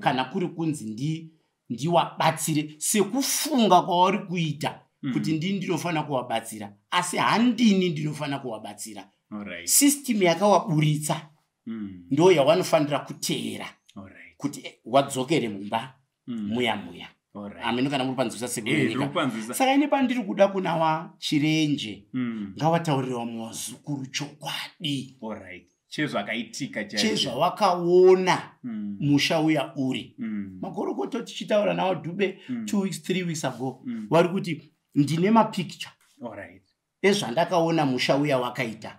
kana kuri kunzi ndiwabatsire sekufunga kwavari kuita kuti ndinofanira kuwabatsira asi handini ndinofanira kuwabatsira system yakawaburitsa ndo yawanofanira kuteera kuti wadzokere mumba muya ameno kana muri panzvisa sekunyika saka ine pandiri kuda kuna wachirenje ngavataurira muzukuru chokwadi chezvawakaona musha uya uri magorokoto tichitaura nawaDube 2 weeks 3 weeks ago vari kuti ndine mapicture ezvandakaona musha uya wakaita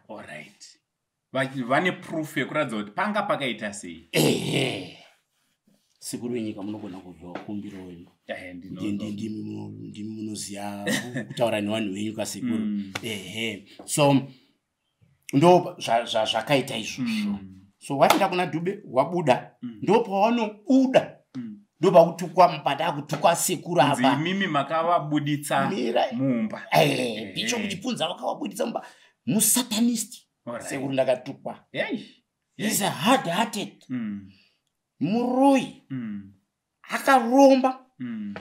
vane proof yekuratidza kuti panga pakaita sei sekuru wenyika munogona kuzva kumbiro wenyu ndimi munoziva kutaura nevanhu venyu kasekuru so ndo zvakaita izvozvo so waenda kuna Dube wabuda ndo pawanobuda ndo pakutukwa mubada akutukwa sekuru apa mimi makavabuditsa mumba icho kuchipunza vakavabuditsa mumba musatanist sekuru ndakatukwa is a hard hearted muroi akaromba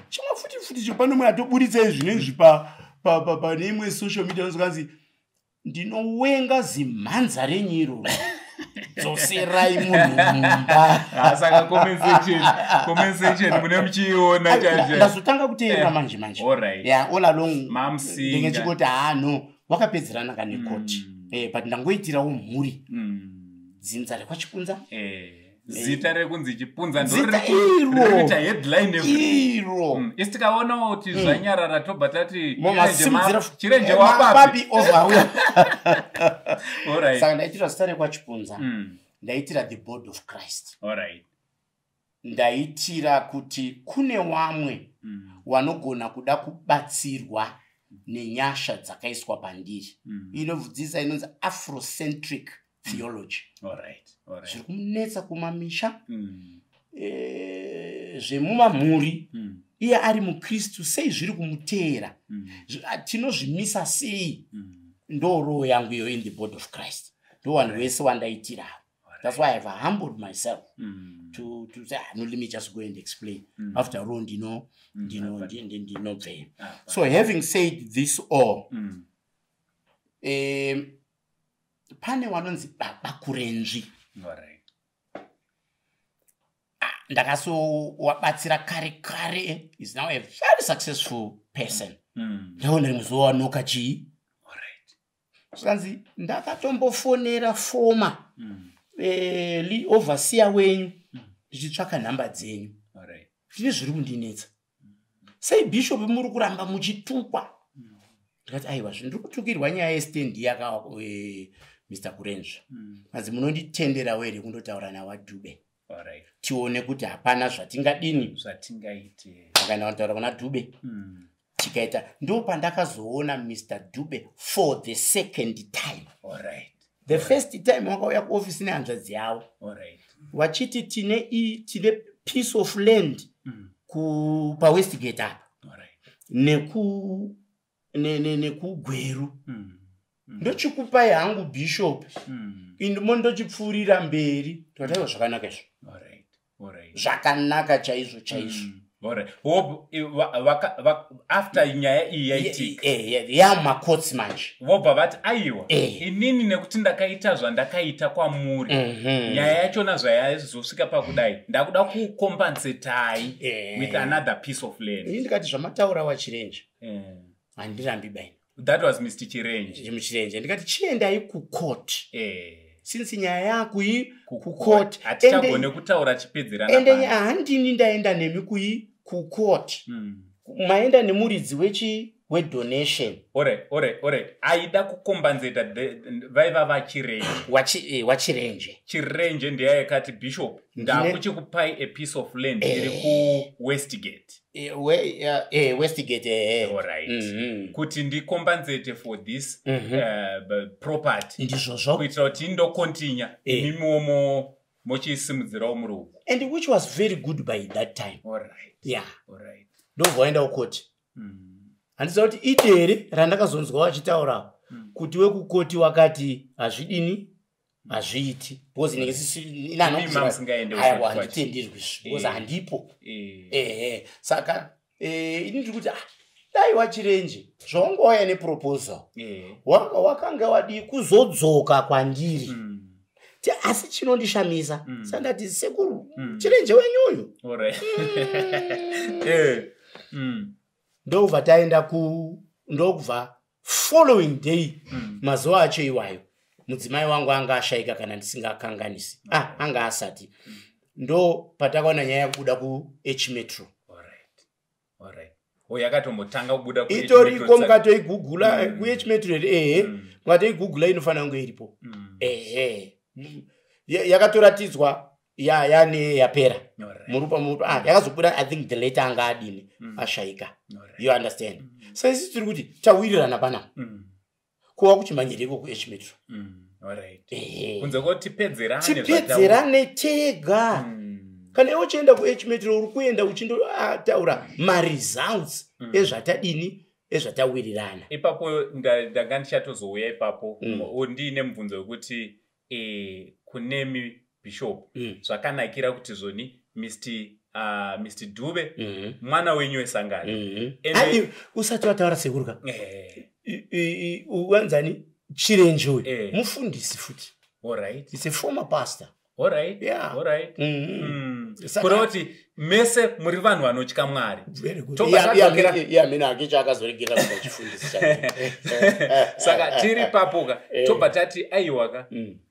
chimwe futi chopano mwe atoburitsa zvinezvi pane imwe social media nozvanzi ndinowenga zimhanza renyiro dzoserai munhu mumba saka compensation mune muchiona chacho ndazotanga kuteerera manje all along ndenge chikoti no wakapedzerana kane koti but ndangoitirawo mhuri dzinza rekwachipunza zita rekunzi chipunza ndorita headline iro istikaonawo kuti zvanyarara tobva tati chirenje wapapi overwhelmed saka ndaitira zita rekwachipunza ndaitira the body of Christ ndaitira kuti kune wamwe wanogona kuda kubatsirwa nenyasha dzakaiswa pandiri inodzidzisa inonzi afrocentric theology zviri kumunetsa kumamisha zvemumamhuri iye ari mukristu sei zviri kumuteera tinozvimisa sei ndo roho yangu iyo in the body of Christ ndo vanhu vese wandaitirawo that's why I have humbled myself to say no, let me just go and explain after all ndinobveyo so having said this all pane vanonzi baba kurenzi ndakasowabatsira kare is now a very successful person ndaona rimwe zuva wanoka chii zvanzi ndakatombofonera foma overseer wenyu ndichitsvaka nhamba dzenyu zvine zviri kundinetsa sei bishop muri kuramba muchitukwa ndikati aiwa zvindiri kutukirwa nyaya yestendi yaka Mr. Kurenzi manzi munonditenderawo here kundotaura nawaDube tione kuti hapana zvatingaite akaenda kundotaura kuna Dube tikaita ndo pandakazoona Mr. Dube for the second time the first time wakauya kuofisi nehanzvadzi yavo wachiti tine piece of land pawestgate apa nekugweru ndochikupai hangu bishop indimo ndochipfuurira mberi tikataiwa zvakanaka izvo zvakanaka chaizvo after nyaya iyi yaitika yamakotsi manje vobva vati aiwa inini nekuti ndakaita zvandakaita kwamuri nyaya yachona zvayazosvika pakudai ndakuda kukompensetai with another piece of land ini ndikati zvamataura wachirenje handirambi baini that was Mr. Chirenje ndikati chiendai kucourt since nyaya yako kucourt atichagone kutaura chipedzerana ende handini ndaenda nemi kucourt maenda nemuridzi wedonation. Ore. Aida kukombanzeta vaiva vachirenje. Chirenje ndiye yakati Bishop ndakuchikupai a piece of land iri ku Westgate. Westgate. Alright. Kuti ndikombanzete for this property. Ndizvozvo. Kuitira kuti ndokontinya imimomo mochisimudzirawo muruoko. And which was very good by that time. Alright. Yeah. Alright. Ndobvaenda kukoti. Handisa kuti idere randakazonzwa vachitaura kuti wekukoti wakati hazvidini hazviiti because handitendirwi because handipo. Saka ini ndiri kuti dai wachirenje zvawangauya neproposal wakanga wadi kuzodzoka kwandiri asi chinondishamisa sandati sekuru chirenje wenyuyu ndobva taenda ndobva following day mazuva acho iwayo mudzimai wangu anga ashaika kana ndisingakanganisi anga asati ndo patakaona nyaya yekubuda kuH Metro. Alright. Yakatombotanga kubuda ku itoriko mukatoigugula kuH Metro mukatoigugula inofanira kunge iripo. Yakatoratidzwa yane yapera murupa yakazobuda I think the later anga adini ashaika. You understand? So isi tiri kuti tawirirana pana kuva kuchimanyiriko kuH Metro. Kunze kuti tipedzerane tega. Kana iwe uchienda kuH Metro uri kuenda uchindotaura results ezvatadini ezvatawirirana. Ipapo ndanga ndichatozouya ipapo ndine mubvunzo wekuti kunemi Bishop zvakanakira kuti zvoni Mr. Dube mwana wenyu wesangano. Usati wataura sekuruka uwanzani chirenje uyu mufundisi futi. Alright. He's a former pastor. Alright. Yeah. Alright. Kuroti mese muri vanhu vanotya Mwari. Very good. Mina akicha akazoregera kuchifundisi chake. Saka tiri papoka tobva tati aiwaka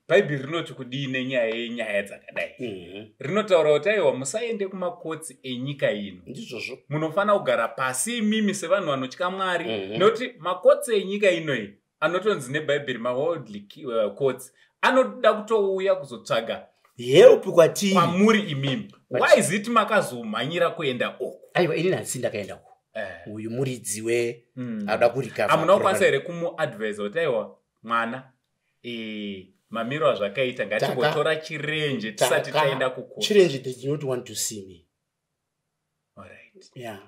Bhaibheri rinoti kudini nyaya dzakadai. Rinotaura kuti aiwa musaende kumakotsi enyika ino. Ndizvozvo. Munofanira kugara pasi mimi sevanhu vanotya Mwari noti makotsi enyika ino iyi anotonzi neBhaibheri maworldly courts anoda kutouya kuzotsvaga help kwatiri kwamuri imimi. Why is it makazomhanyira kuenda uko? Aiwa ini nhasi ndakaenda uko. Uyu muridzi ada kurikava. Amunokwanisa here kumuadvise kuti aiwa mwana mamiro azvakaita ngatingotora chirenje tisati taenda kuko. Chirenje they do not want to see me. Alright. Yeah.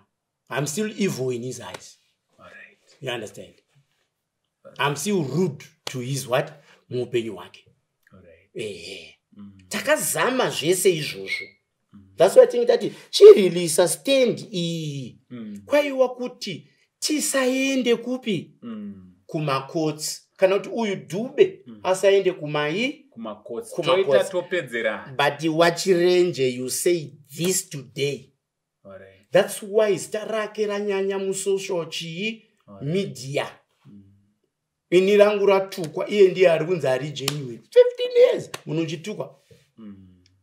I'm still evil in his eyes. Alright. You understand? I'm still rude to his what? Muupenyu wake. Alright. Takazama zvese izvozvo. That's why I think that chirilisa stand iyi. Kwaiwa kuti tisaende kupi? Kumakotsi. Kana kuti uyu Dube asaende kumakotsi. Toita topedzera. But wachirenje you say this today. Alright. That's why starake ranyanya musocial media. Ini rangu ratukwa iye ndiye ari kunzi ari genuine 15 years munochitukwa.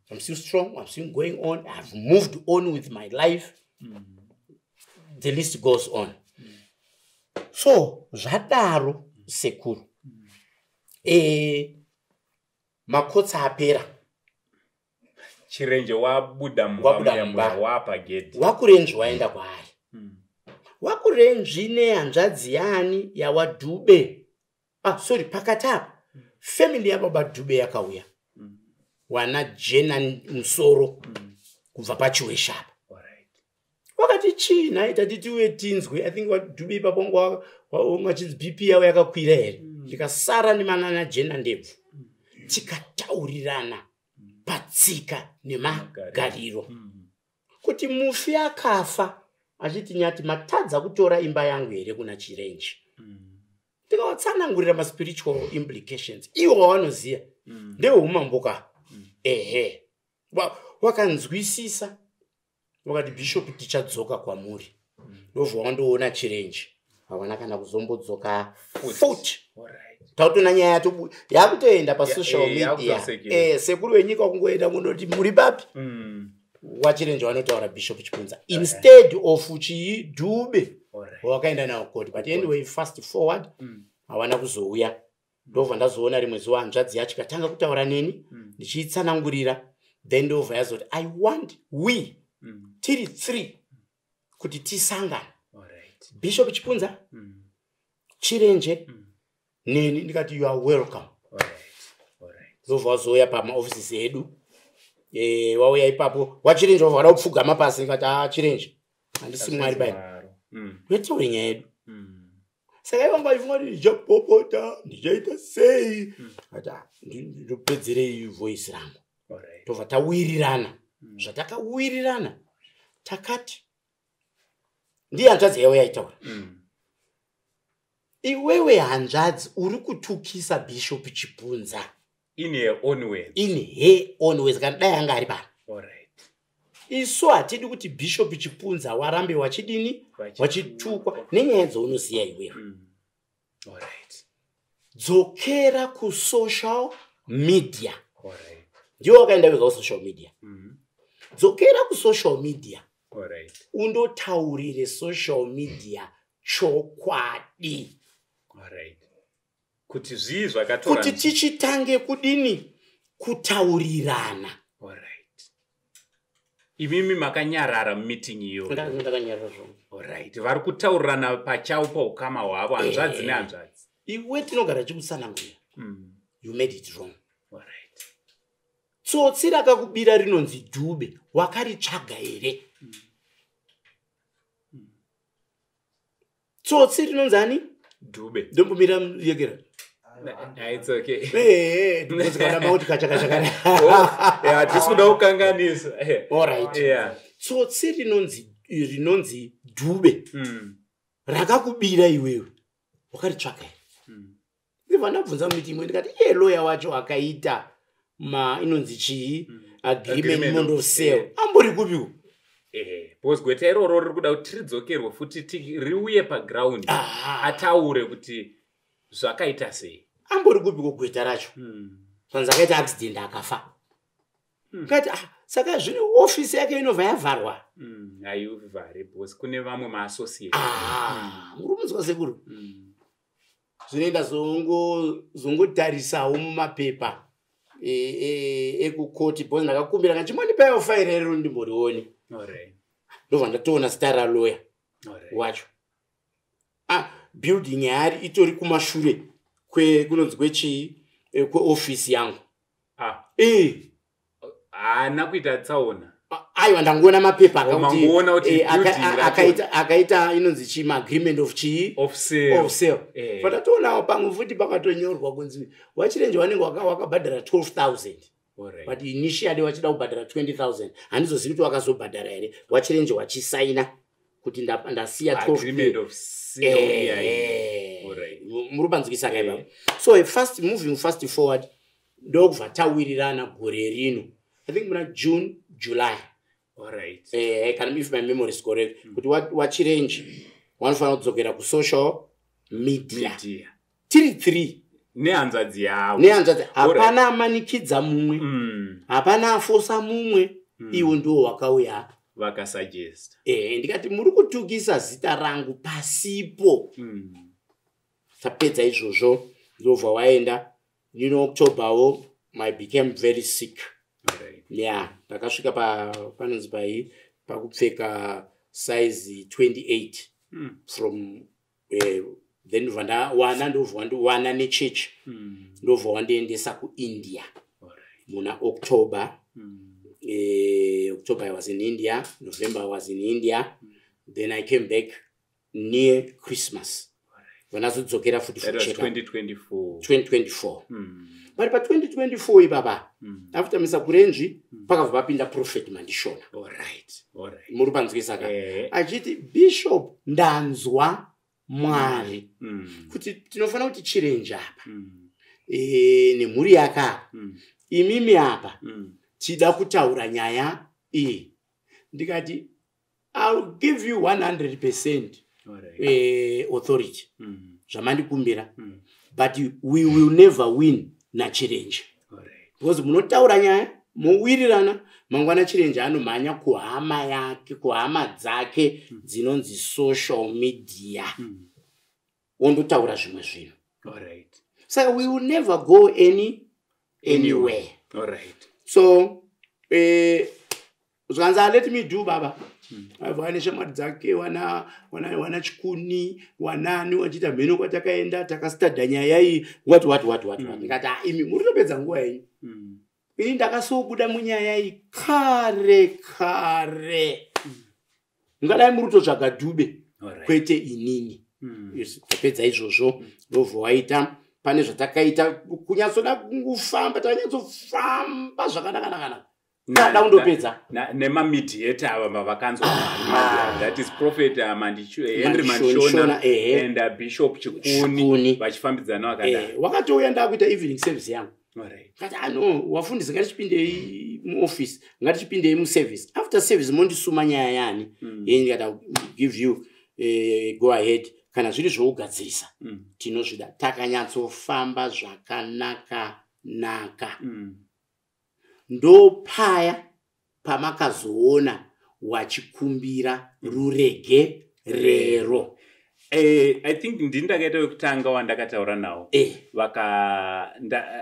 I'm still strong, I'm still going on, I've moved on with my life. The list goes on. So zvadaro sekuru makotsi apera chirenje wabuda mumba wapa gate wakurenji waenda kwaari wakurenji nehanzvadzi yani yawaDube sorry pakatapa family yababa Dube yakauya wana jena musoro kubva pachiweshapa. Wakati chii aita titiwe tinzwe I think waDube ipapo wachinzi BP yawo yakakwira here tikasara nemanana jena ndebvu tikataurirana patsika nemagariro kuti mufi akafa achiti nyati matadza kutora imba yangu here kuna chirenje. Tikawatsanangurira maspiritual implications iwo wanoziya ndeweumamboka wakanzwisisa wakati Bishop tichadzoka kwamuri ndobva wandoona chirenje hawana kana kuzombodzoka futi. Tautona nyaya yato yakutoenda pasocial media sekuru wenyika wakungoenda kundoti muri papi wachirenje wanotaura Bishop Chipunza instead of Dube. wakaenda nawo koti. But anyway, fast forward, hawana kuzouya. Ndobva ndazoona rimwe zuva hanzvadzi yacho ikatanga kutaura neni, ndichiitsanangurira. Then ndobva yazoti, I want we tiri 3 kuti tisangana. Bishop Chipunza, Chirenje, neni ndikati you are welcome. Ndobva wazoya pamaoffices edu. Wauya ipapo, waChirenje wabva wada kupfugama pasi ndikati Chirenje. Handisi mwari bani. Wetaure nyaya yedu. Saka ivanga ifunga kuti ndichapopota, ndichaita sei. Ata ndopedzerei voice rangu. Tobva tawirirana. Zvatakawirirana. Takati. Ndiye hanzvadzi yavo yaitaura. Iwewe hanzvadzi uri kutukisa Bishop Chipunza. In her own words. In her own words. Kana dai anga ari pano. Isu hatidi kuti Bishop Chipunza warambe wachidini, wachitukwa nenyaya dzaunoziya iwewe. Dzokera ku social media. Ndiwo wakaenda wega ku social media. Dzokera ku social media. Undotaurire social media chokwadi. Kuti zvii zvakatora. Kuti tichitange kudini kutaurirana. Imimi makanyarara meeting iyo. Ndakanyarara zvona. Vari kutaurirana pachavo paukama hwavo hanzvadzi nehanzvadzi. Iwe tinogara chimusanangurira. You made it wrong. Tsotsi rakakubira rinonzi Dube, wakaritsvaga here? Tsotsi rinonzani? Dube. Ndombomira yegera. It's okay. Ndikuzikana mauti kachakachakana. Yeah, tisikuda kukanganisa. Alright. Yeah. Tsotsi rinonzi Dube. Rakakubira iwewe. Wakaritsvaga here? Ndibva ndabvunza muti imwe ndikati lawyer wacho akaita inonzi chii agreement of sale. Ambori kupiko? Because gweta iroro riri kuda kuti ridzokerwe futi riuye paground ataure kuti zvakaita sei. Ambori kupiko gweta racho? Panza akaita accident akafa. Ngati saka zvino office yake inobva yavharwa. Haivhare because kune vamwe maassociate. Muri munzwa sekuru? Zvinoenda zvongotarisawo mumapepa ekukoti because ndakakumbira ngati chimwandipawo fairi rero ndimborione. Ndobva ndatoona zita ralawyer wacho. Building yaari itori kumashure kunonzi kwechii kweoffice yangu. Haana kuita tsaona. Aiwa ndangoona mapepa akaita inonzi chii agreement of chii of sale. Patatoona pamwe futi pakatonyorwa kunzi waChirenje wanenge wakabhadhara 12,000. But initially wachida kubhadhara 20,000. Handizozivi kuti wakazobhadhara here. waChirenje wachisaina kuti ndasiya 12,000. Agreement of sale. Muri panzwisa kaipa. So moving fast forward ndokubva tawirirana gore rino. I think muna June, July. If my memory is correct. Kuti waChirenje wanofanira kudzokera ku social media. Tiri 3. Nehanzvadzi yavo. Hapana amanikidza mumwe. Hapana afosa mumwe. Iwo ndiwo wakauya. Vakasuggest. Ndikati muri kutukisa zita rangu pasipo. Tapedza izvozvo. Ndobva waenda. October I became very sick. Yeah, ndakasvika panonzi pai pakupfeka size 28 from then ndobva nechechi ndobva wandiendesa kuIndia muna October. October I was in India, November I was in India, then I came back near Christmas. When I was dzokera futi for check 2024. But by 2024 ibaba after Mr. Kurenji pakabva papinda prophet Mandishona. Muri panzwisa ka achiti Bishop ndanzwa Mwari kuti tinofanira kuti Chirenje apa nemhuri yaka imimi apa tida kutaura nyaya iyi. Ndikati I'll give you 100% authority zvamandikumbira, but we will never win naChirenje because munotaura nyaya muwirirana mangwana chirenje anomhanya kuhama yake kuhama dzake dzinonzi social media ondotaura zvimwe zvinhu. So we will never go anywhere. So zvanza let me do baba. Vane shamwari dzake wana chikuni wanani wachita mheno kwatakaenda takasita nyaya iyi what ndikati imi muri topedza nguva yenyu. Ini ndakasobuda munyaya iyi kare ngadai muri totsvaga Dube kwete inini. Tapedza izvozvo ndobva waita pane zvatakaita kunyatsoda kungofamba takanyatsofamba zvakanaka kada undopedza nemamediator ava vakanzwa that is Prophet Henry Manshona and Bishop Chikuni vachifambidzana vakadaro. Wakatouya ndakuita evening service yangu kati wafundisi ngatichipindei muoffice ngatichipindei muservice after service mondisuma nyaya yani ndikati give you go ahead kana zviri zvougadzirisa tinozvida. Takanyatsofamba zvakanaka ndopaya pamakazoona wachikumbira ruregerero. I think ndindakaita wekutanga wandakataura nawo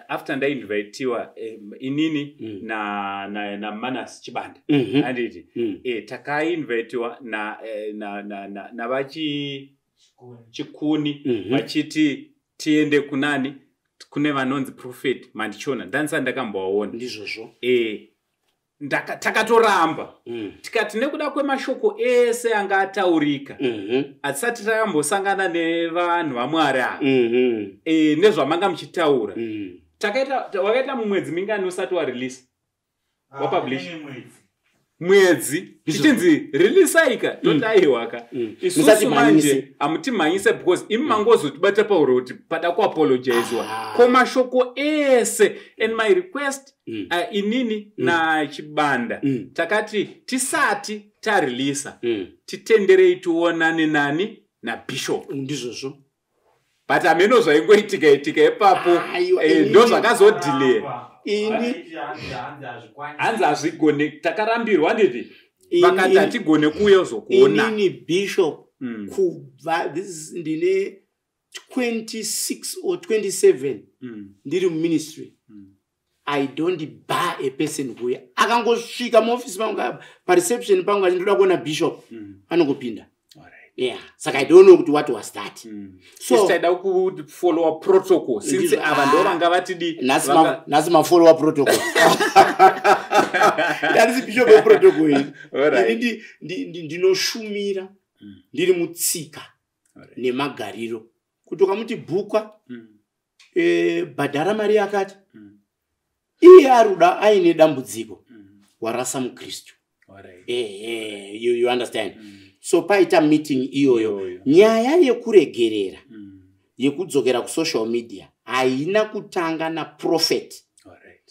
after ndainvitiwa inini na Manas Chibanda anditi takainvitiwa na vachi Chikuni vachiti tiende kunani kune vanonzi Prophet Manshona ndanisa ndakambowaona ndizvozvo takatoramba tikati nekuda kwemashoko ese anga ataurika atisati takambosangana nevanhu vaMwari nezvamanga muchitaura wakaita mumwedzi mingani usati warelease wapublish mwedzi tichinzi releaseika totaiwaka isusu manje amutimhanyise because imi mangozotibata pauro kuti pada kuapologizwa komashoko ese and my request inini naChibanda takati tisati tareleasa titenderei tuonane nani naBishop ndizvozvo but ameno zvaingoitika ipapo ndo zvakazodilea ini hanzi hazvigone takarambirwa nditi vakati hatigone kuuya uzokuona inini Bishop kubva this ndine 26 or 27 ndiri muministry I don't bar a person kuya akangosvika muoffice pangu pareception pangu achindoda kuona Bishop anongopinda. Yeah, saka I don't know what was that. So I don't follow a protocol since abantu vanga vatidi nasi ma follow a protocol. That is Bishop protocol. Ndinoshumira ndiri mutsika nemagariro kutoka muti bhukwa bhadhara mari yakati iye aruda aine dambudziko warasa muKristu. You understand? So paita meeting iyoyo nyaya yekuregerera yekudzokera ku social media haina kutanga na Prophet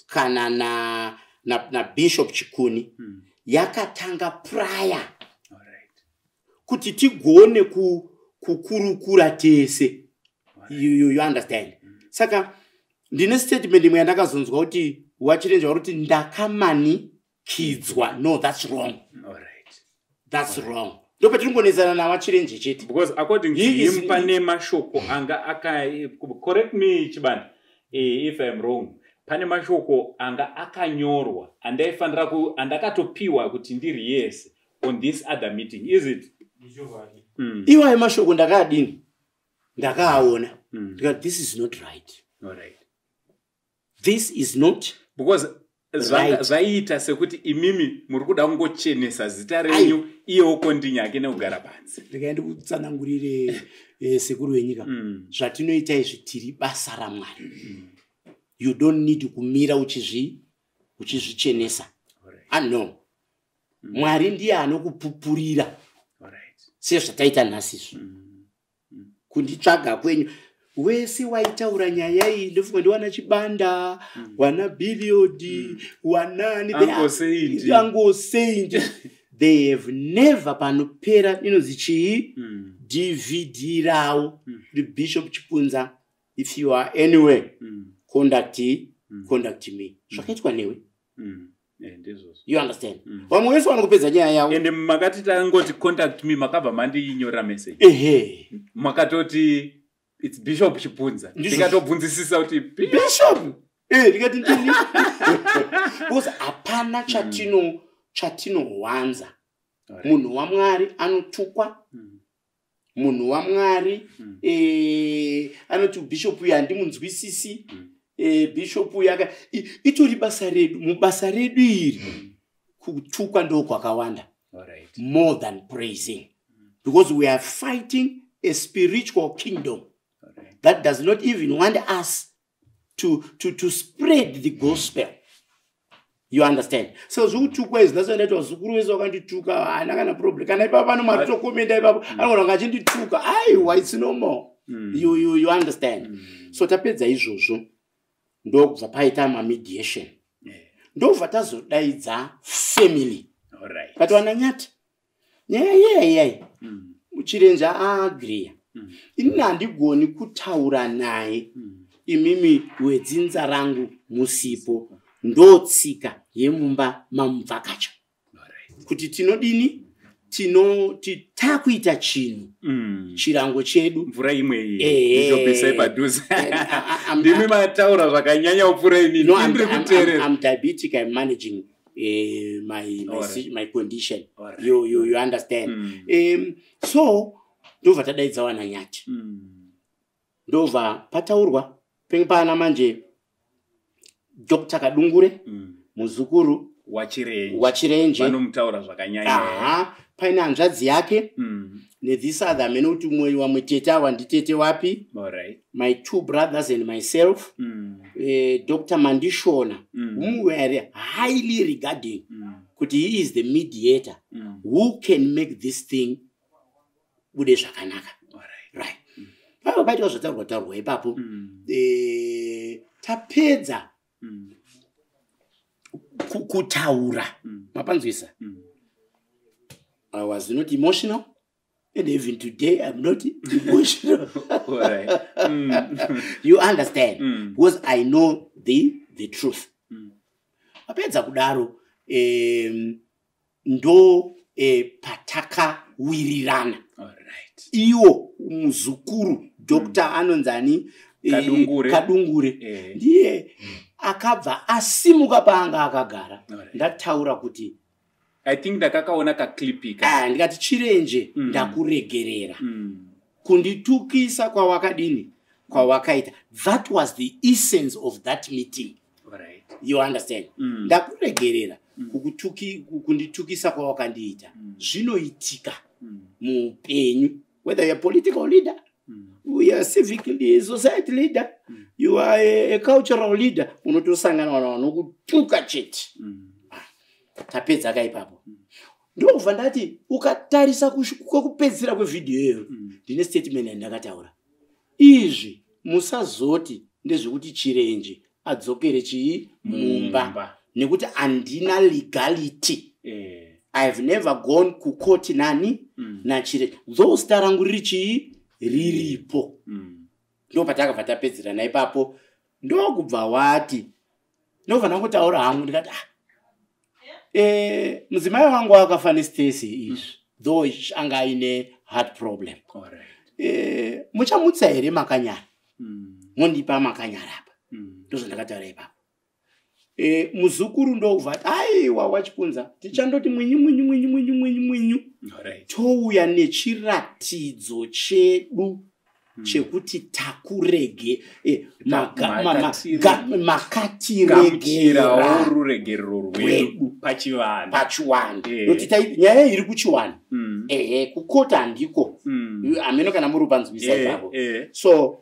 kana na Bishop Chikuni yakatanga prior kuti tigone kukurukura tese. You understand? Saka ndine statement imwe yandakazonzwa kuti wachirenjwa kuti ndakamanikidzwa. No, that's wrong. That's wrong. Ndopatingonezana na wachirenje chete because according to him pane mashoko anga correct me Chibanda if I'm wrong, pane mashoko anga akanyorwa andaifanira andakatopiwa kuti ndiri yes on this other meeting, is it? Iwa mashoko ndakadini ndakaona because this is not right. This is not because zvaita sekuti imimi muri kuda kungochenesa zita renyu iyewo kondinyake nekugara pansi. Ndikaenda kutsanangurire sekuru wenyika zvatinoita izvi tiri basa raMwari. You don't need kumira uchizvichenesa. No, Mwari ndiye anokupupurira sezvataita nhasi kunditsvaga kwenyu wese waitaura nyaya iyi ndofunga ndiwana Chibanda wana Billiard wanani angosei they have never panopera inonzi chii DVD rawo the Bishop Chipunza if you are anywhere contact me zvakaitwa newe You understand? Vamwe vese vanokupedza nyaya yavo. Ende makati tangoti contact me makabva mandinyora message. Makatoti it's Bishop Chipunza. Ndikatobvunzisisa kuti Bishop. Ndikati ndini. Because hapana chatinowanza. Munhu waMwari anotukwa. Munhu waMwari anoti Bishop uyu handimunzwisisi. Bishop uyu itori basa redu. Mubasa redu iri kutukwa ndo kwakawanda. More than praising. Because we are fighting a spiritual kingdom that does not even want us to spread the gospel. You understand? So zvukutukwa izvi ndasonetwa zukuru wese wakandituka haana kana problem. Kana ipapo anomaritokomenda ipapo anogona ngachindituka. Aiwa, it's no more. You understand? So tapedza izvozvo ndokubva paita mediation. Ndobva tazodaidza family. Kati wananyati nyaya Chirenje aagreya. Ini handigoni kutaura naye imimi wedzinza rangu musipo ndotsika yemumba mamuvhakacha. Kuti tinodini? Tinoti takuita chinhu chirango chedu mvura imwe iyi ndopesa padhuze. Ndimi mataura zvakanyanya upfura inini. I'm diabetic. I'm managing my condition. You understand? So ndobva tadaidza wananyati. Ndobva pataurwa pengepana manje Dr. Kadungure muzukuru waChirenje vanomutaura zvakanyanya. Paine hanzvadzi yake this other man uti mwe wamwe tete awa nditete wapi. My two brothers and myself, Dr. Mandishona, whom we are highly regarding, kuti he is the mediator who can make this thing bude zvakanaka. Right. Papa baita zvotaurwa ipapo tapedza kutaura. Mapanzwisa. I was not emotional, and even today I'm not emotional. You understand? Because I know the truth. Apedza kudaro ndo pataka wirirana. Iwo muzukuru Dr. Anonzani Kadungure ndiye akabva asimuka paanga akagara. Ndataura kuti I think ndakakaona kaklipika. Ndikati Chirenje ndakuregerera. Kunditukisa kwawakadini kwawakaita. That was the essence of that meeting. You understand? Ndakuregerera kunditukisa kwawakandiita. Zvinoitika muupenyu. Whether you're a political leader, you are a civic society leader, you are a cultural leader, unotosangana vanokutuka chete. Tapedza kaipapo. Ndobva ndati ukatarisa kwekupedzisira kwevidhiyo iyoyo ndine statement yandakataura. Izvi musazoti ndezvekuti Chirenje adzokere chii mumba nekuti andina legality. I have never gone ku court nani na Chirenje. Those tarangu riri chii riripo. Ndobva takabva tapedzera naipapo. Ndokubva wati ndobva ndangotaura hangu ndikati mudzimai wangu akafa neStacy izvi though anga aine heart problem. Muchamutsa here makanyara mondipa makanyara apa. Ndozvandakataura ipapo. Muzukuru ndobva aiwa waChipunza tichandoti mwinyu touya nechiratidzo chedu chekuti takurege makatiregera ruregerero rwedu pachivanhu. Noti nyaya iri kuchiwana. Kukota handiko. Ameno kana muri panzwisa ipapo. So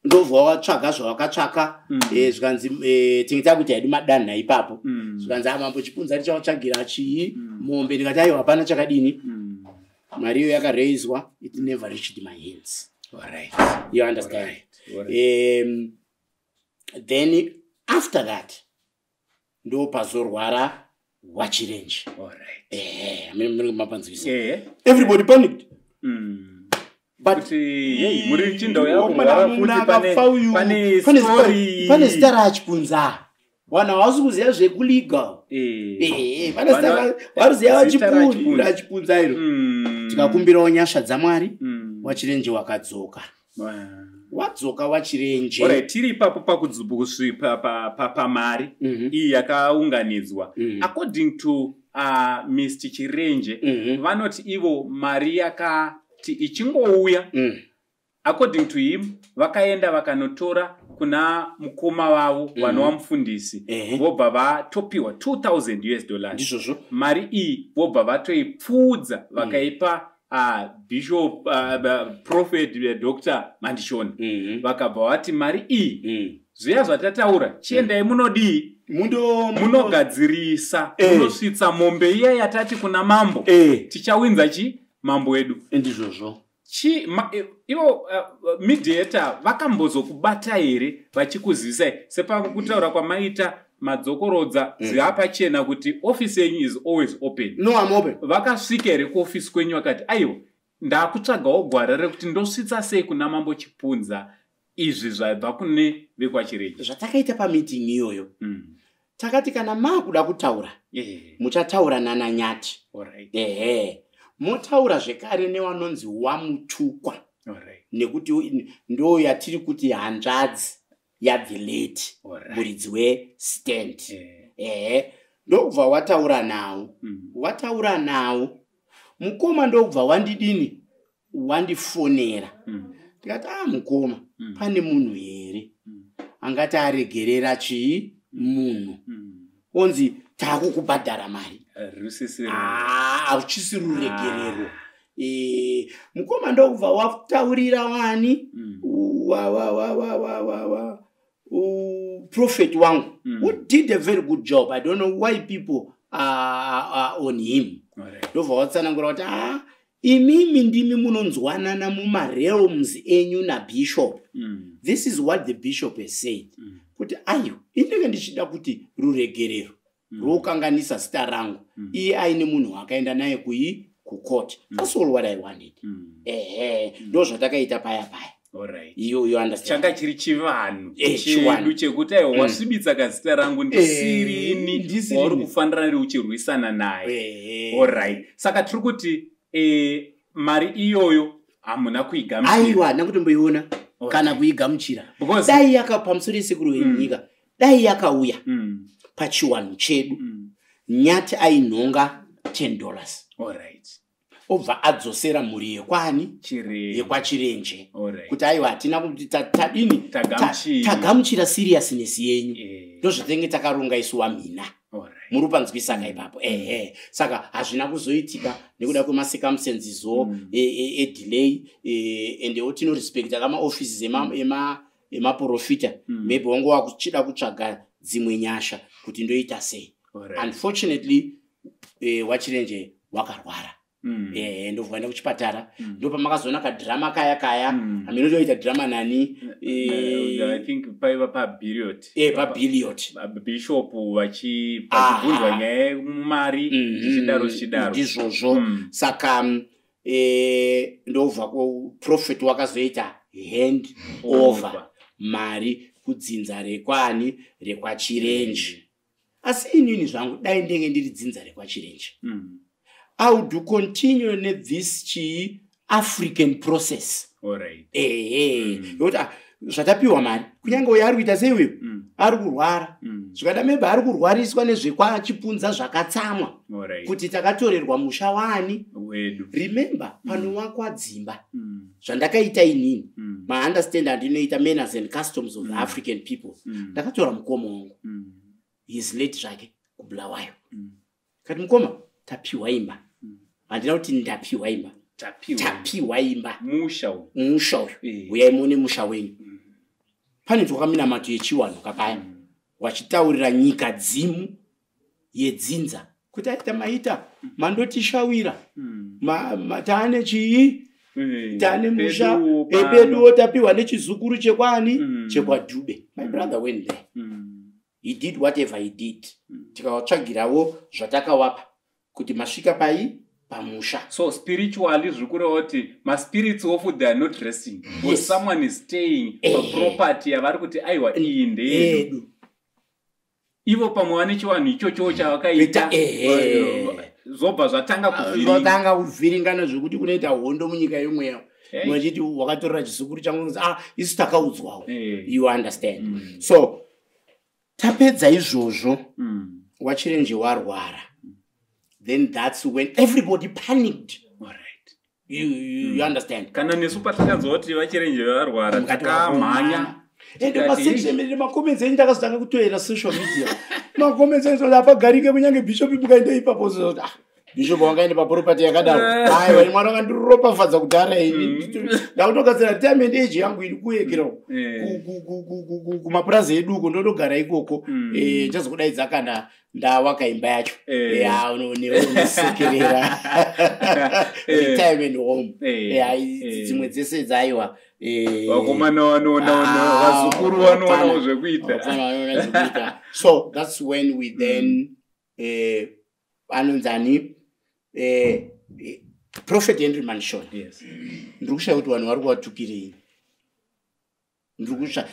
ndobva watsvaga zvawakatsvaka zvikanzi tingita kuti haidi madanha ipapo. Zvikanzi Mambo Chipunza richawatsvagira chii mombe. Ndikati aiwa hapana chakadini. Mari iyo yakareiswa. It never reached my hands. You understand? Then after that, ndo pazorwara waChirenje. Everybody panicked. But muri chindo yako pane zita raChipunza. wana wasukuziya zvekuliga varuziya vachipunza iro tikakumbirawo nyasha dzamwari wachirenje wakadzoka wadzoka wachirenje tiri ipapo pakudzibukusvipa pamari iyi yakaunganidzwa according to Mr. Chirenje vanoti ivo mari yakati ichingouya according to him vakaenda vakanotora kuna mukoma wavo vanova mufundisi vobva vatopiwa $2,000 ndizvozvo mari iyi vobva vatoipfuudza vakaipa bishop prophet Dr. Mandishoni vakabva vati mari iyi zviya zvatataura chiendai munodii munogadzirisa munosvitsa mombe iya yatati kuna mambo tichawinza mambo wedu ndizvozvo ivo mediator vakambozokubata here vachikuzivisa sepakutaura kwamaita madzokorodza dziapachena kuti office yenyu is always open vakasvika here kuofisi kwenyu vakati aiwa ndakutsvagawo gwara rekuti ndosvitsa sei kuna mambo Chipunza izvi zvabva kune vekwaChirenje zvatakaita pameeting iyoyo takati kana maakuda kutaura muchataura naNanyati motaura zvekare nevanonzi Wamutukwa nekuti ndo yatiri kuti hanzvadzi yabvileti muridzi westand ndokubva wataura nawo mukoma ndokubva wandidini wandifonera tikati mukoma pane munhu here angati aregerera chii munhu onzi takukubhadhara mari hauchisi ruregerero mukoma ndokubva wataurira wani prophet wangu who did a very good job. I don't know why people are on him ndobva watsanangura kuti imimi ndimi munonzwanana mumarealms enyu nabishop this is what the bishop has said kuti ayo inenge ndichida kuti ruregerero rokanganisa zita rangu iye aine munhu wakaenda naye kucourt. That's all what I wanted. Ndo zvatakaita paya you understand changa chiri chivanhu chedu chekuti aiwa wasvibitsa kazita rangu ndisirini wauri kufanira ri uchirwisana naye. Alright, saka tiri kuti mari iyoyo hamuna kuigamuchira. Aiwa nakutomboiona kana kuigamuchira dai yakapamusoro esekuru wenyika dai yakauya pachiwanhu chedu Nyati ainhonga $10. Alright, obva adzosera mhuri yekwani yekwaChirenje kuti aiwa hatina kuti tadini tagamuchira seriousness yenyu ndozvatenge takaronga isu wamhina muri panzwisaka ipapo saka hazvina kuzoitika nekuda kwemacircumstancezo edelay endewo tinorespekta kamaoffices emaprofita maybe wangu wakuchida kutsvaga dzimwe nyasha kuti ndoita sei. Unfortunately waChirenje wakarwara ndobvaenda kuchipatara ndopamakazoona kadhirama kaya aminotoita dhirama nani I think paiva pabiliot bishop vachibvunzwa nyaya yemari zvichidaro ndizvozvo saka ndobva kuprofet wakazoita hand over mari kudzinza rekwani rekwaChirenje. Asi inini zvangu dai ndenge ndiri dzinza rekwaChirenje I would continue this African process. Alright. Zvatapiwa mari kunyange uyo ari kuita sei uyo ari kurwara zvikada maybe ari kurwariswa nezvekwaChipunza zvakatsamwa kuti takatorerwa musha wani wedu. Remember panowakwa dzimba zvandakaita inini maunderstand andinoita manners and customs of the African people ndakatora mukoma wangu his late zvake kuBulawayo kati mukoma tapiwa imba handina kuti ndapiwa imba tapiwa imba musha uyu uyai muone musha wenyu pane twakamina yechiwanhu kapaya wachitaurira nyika dzimu yedzinza kuti aita maita mandotishawira taane chii taane musha epeduwo tapiwa nechizukuru chekwani chekwaDhube. My brother went there. He did whatever he did. Tikawatsvagirawo zvatakawapa kuti masvika pamusha. So spiritually zvikureva kuti maspirits of they are not resting. But someone is staying for property yavari kuti aiwa iyi ndeyedu. ivo pamwe vane chivanhu ichocho chavakaita zobva zvatanga kuvhiringana zvekuti kunoita hondo munyika yomweyo mwachiti wakatorera chisukuru changu isu takaudzwawo you understand so tapedza izvozvo wachirenje warwara then that's when everybody panicked. You understand? Kana nesu patakadzwa kuti vachirenje varwara takamhanya ende pasection ende macomments endi takazotanga kutoera social media macomments endi apagarike kunyange bishop ibukaenda ipapo zoti bishop wangaenda paproperty yakadaro hayi wani mwana wandiropafadza kudhara ini ndakutogadzira retirement age yangu iri kuyekera kumapurazi edu uko ndotogara ikoko chazokudaidza kana ndawaka imba yacho unosekerera retirement home dzimwe dzese dzaiwa vakomana vanoona vazukuru vanoona zvekuita so that's when we then anonzani Prophet Henry Manshon ndirikusha kuti vanhu vari kuvatukirei ndirikusha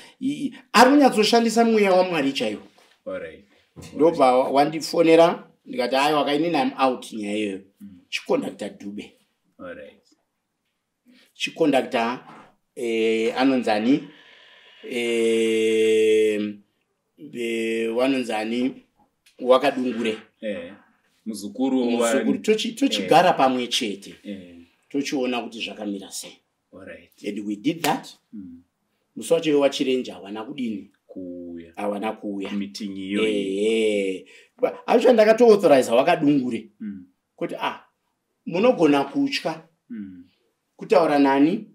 ari kunyatsoshandisa mweya waMwari chaiwo ndobva wandifonera ndikati ayi wakainini I'm out nyaya iyoyo chikondakta Dube chikondakta anonzani wanonzani wakadungure muzukuru tochigara pamwe chete tochiona kuti zvakamira sei and we did that musi wacho wachirenje havana kudini havana kuuya meeting iyo acho ndakatoauthoriza wakadungure kuti munogona kutya kutaura nani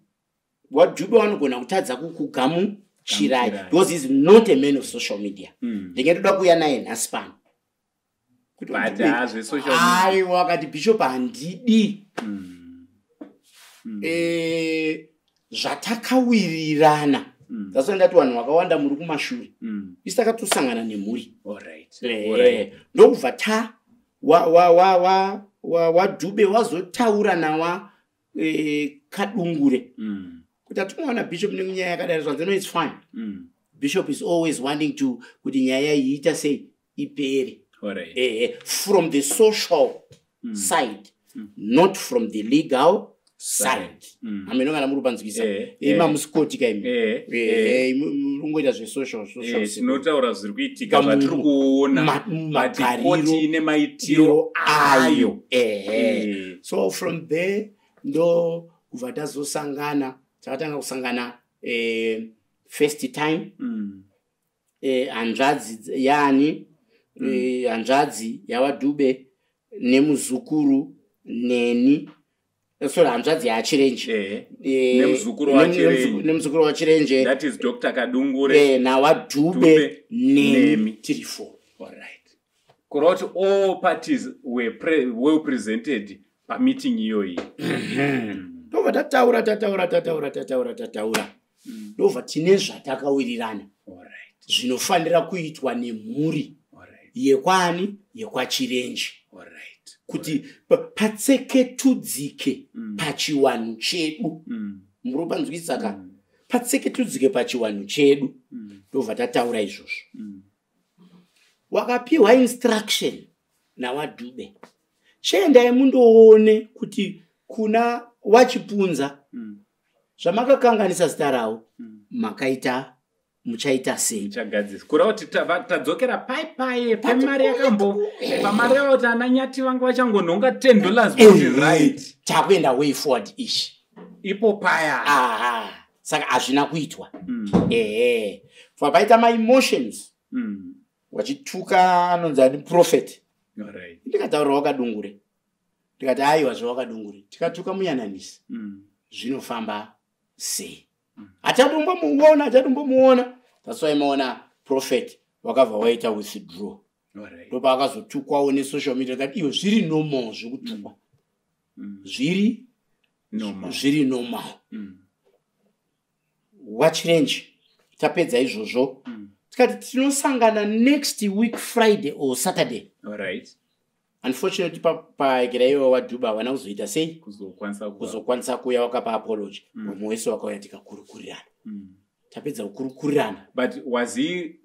waDube vanogona kutadza kukugamuchirai because he's not a man of social media ndingetoda kuuya naye nhasi pano ai wakati bishop handidi zvatakawirirana that's why ndati vanhu vakawanda muri kumashure isi takatosangana nemhuri ndokubva waDube wazotaura nawa kadungure kuti atinoona bishop nenyaya yakadai zvanzi no it's fine bishop is always wanting to kuti nyaya iita sei ipere from the social side not from the legal side aminongana muri panzwisa mamusikoti kaimi mungoita zvesocial tinotaura zviri kuitika zvatiri kuona magariro nemaitiro ayo so from there ndo kubva tazosangana takatanga kusangana first time hanzvadzi yani hanzvadzi yavaDube nemuzukuru neni sorry hanzvadzi yachirenje nemuzukuru wachirenje that is Dr. Kadungure nawaDube nemi tiri 4 kureva kuti all parties were well presented pameeting iyoyi ndobva tataura ndobva tine zvatakawirirana zvinofanira kuitwa nemhuri yekwani yekwachirenje kuti patseketudzike pachiwanhu chedu muri panzwisaka patseketudzike pachiwanhu chedu ndobva tataura izvozvo wakapiwa instruction nawaDube chiendai mundoone kuti kuna wachipunza zvamakakanganisa zita rawo makaita muchaita sei kureva kuti tadzokera pai pamari yakambo pamari yavo kuti ananyati vangu vachangonhonga $10 right takuenda way forward ishi ipo paya saka hazvina kuitwa fa paita maemotions wachituka anonzani Prophet ndikataura wakadungure ndikati aiwa zvawakadungure tikatuka muyananisi zvinofamba sei achatombomuona that's why maona Prophet wakabva waita withdraw ndopa akazotukwawo nesocial media kati iwe zviri normal zvekutukwa zviri normal wachirenje tapedza izvozvo tikati tinosangana next week Friday or Saturday unfortunately paekera iwo waDube havana kuzoita sei kuzokwanisa kuuya wakapa apology mumwe wese wakauya tikakurukurirana tapedza kukurukurirana but was he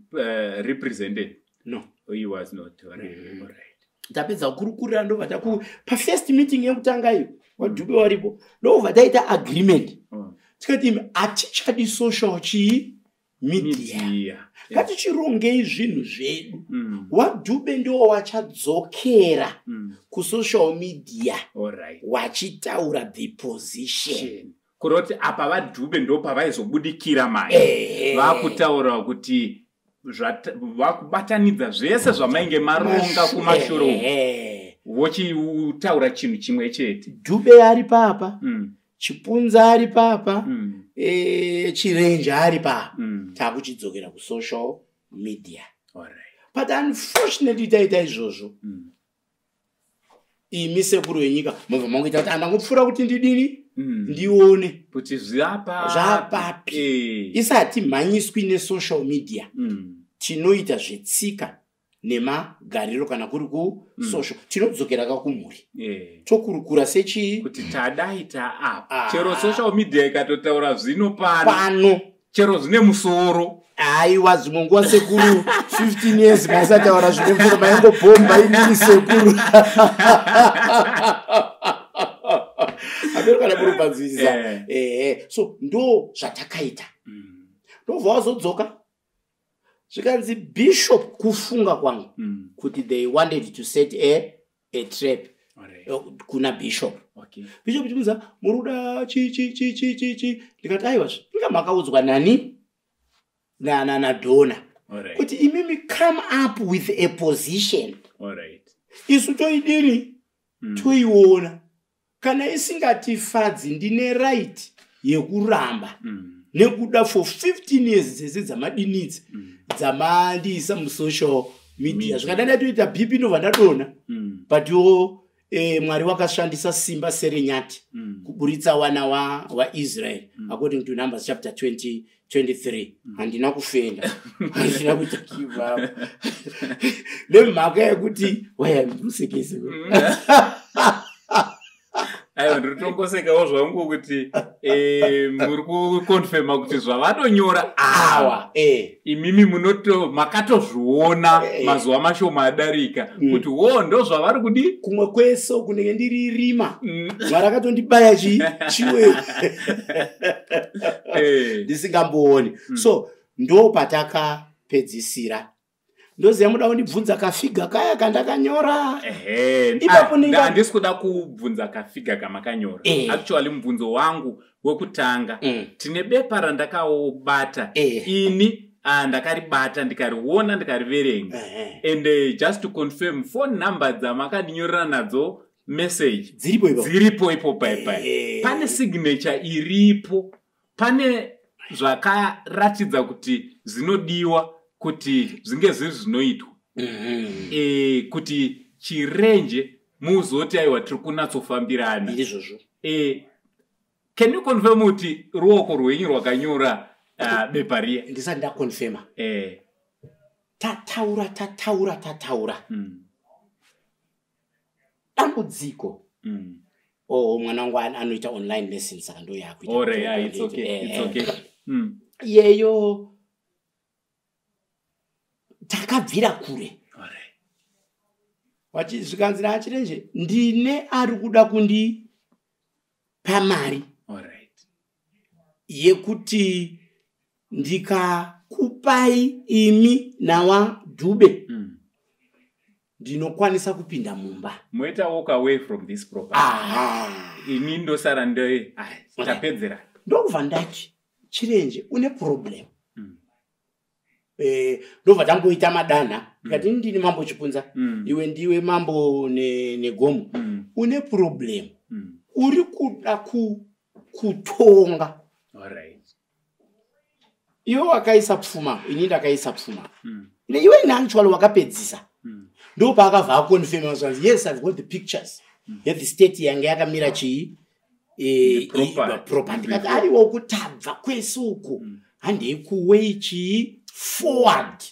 represented? No, He was not. All right. Tapedza kukurukura ndobva pa first meeting yekutanga iyo waDube waripo ndobva taita agreement tikati atichadi social media ngatichirongei zvinhu zvedu waDube ndiwo wachadzokera kusocial media wachitaura the position kuroti apa vaDube ndo pavaizobudikira mai vakutaura kuti vakubatanidza zvese zvamainge maronga kumashure vochitaura chinhu chimwe chete. Dube ari papa Chipunza ari papa Chirenje ari papa takuchidzokera kusocial media. But unfortunately taita izvozvo imi sekuru wenyika mubva mangoita kuti andangopfuura kuti ndidini ndione kuti zvapapi isati mhanyiswi nesocial media tinoita zvetsika nemagariro kana kuri kusocial tinodzokera kakumhuri tokurukura sechi kuti tadaita apa chero social media ikatotaura zvino pano chero zvine musoro aiwa zvimwe nguva sekuru 15 years maisataura zvine musoro maingobhomba inini sekuru aberukana burubadzisa so ndo zvatakaita ndobva wazodzoka zvikanzi bishop kufunga kwangu kuti they wanted to set a trap kuna bishop bishop chimuza muruda chi ndikati aiwa ndinga makaudzwa nani na dona kuti imimi come up with a position isu toidini toiona kana isingatifadzi ndine right yekuramba nekuda for 15 years dzese dzamadinidzi dzamandiisa musocial media zvikadanda toita bhipi ndobva ndadona but Mwari wakashandisa simba serenyati kuburitsa wana waIsrael according to Numbers chapter 23 handina kufenda handina kuita give up nemhaka yekuti wayambusekese ayo ndotongosekawo zvangu kuti muri kukonfirma kuti zvavatonyora awa imimi makatozviona mazuva mashoma adarika kuti ndo zvavari kudi kumwe kweso kunenge ndiri rima Mwari akatondibaya chiwe ndisingambooni so ndo patakapedzisira ndoziva muda kundibvunza kafiga kaya kandakanyora ipapo handisi kuda kubvunza kafiga kamakanyora actually mubvunzo wangu wekutanga tine bepa randakaobata ini ndakaribata ndikariona ndikariverenga and just to confirm phone number dzamakandinyorera nadzo message dziripo ipo paipai pane signature iripo pane zvakaratidza kuti zvinodiwa kuti zvinge zviri zvinoitwa kuti Chirenje muzoti aiwa tiri kunatsofambirana can you confirm kuti ruoko rwenyu rwakanyora bepa riya? Ndisati ndakonfirma tataura dambudziko mwana wangu anoita online lessons saka ndo yakuita it's okay yeyo takabvira kure zvikanzira Chirenje ndine ari kuda kundi pamari yekuti ndikakupai imi nawaDube ndinokwanisa kupinda mumba moita walk away from this property ini ndosara ndoe tapedzera ndobva ndati Chirenje une problem ndobva tangoita madanha ndikati ndini mambo Chipunza iwe ndiwe mambo negomo une problem uri kuda kutonga iwe wakaisa pfuma ini ndakaisa pfuma iwe actually wakapedzisa ndopa akabva akonfirma zvanzi yes I've got the pictures the state yange yakamira chii proper ndikati aiwa kutabva kwesuku handei kuwei chii forward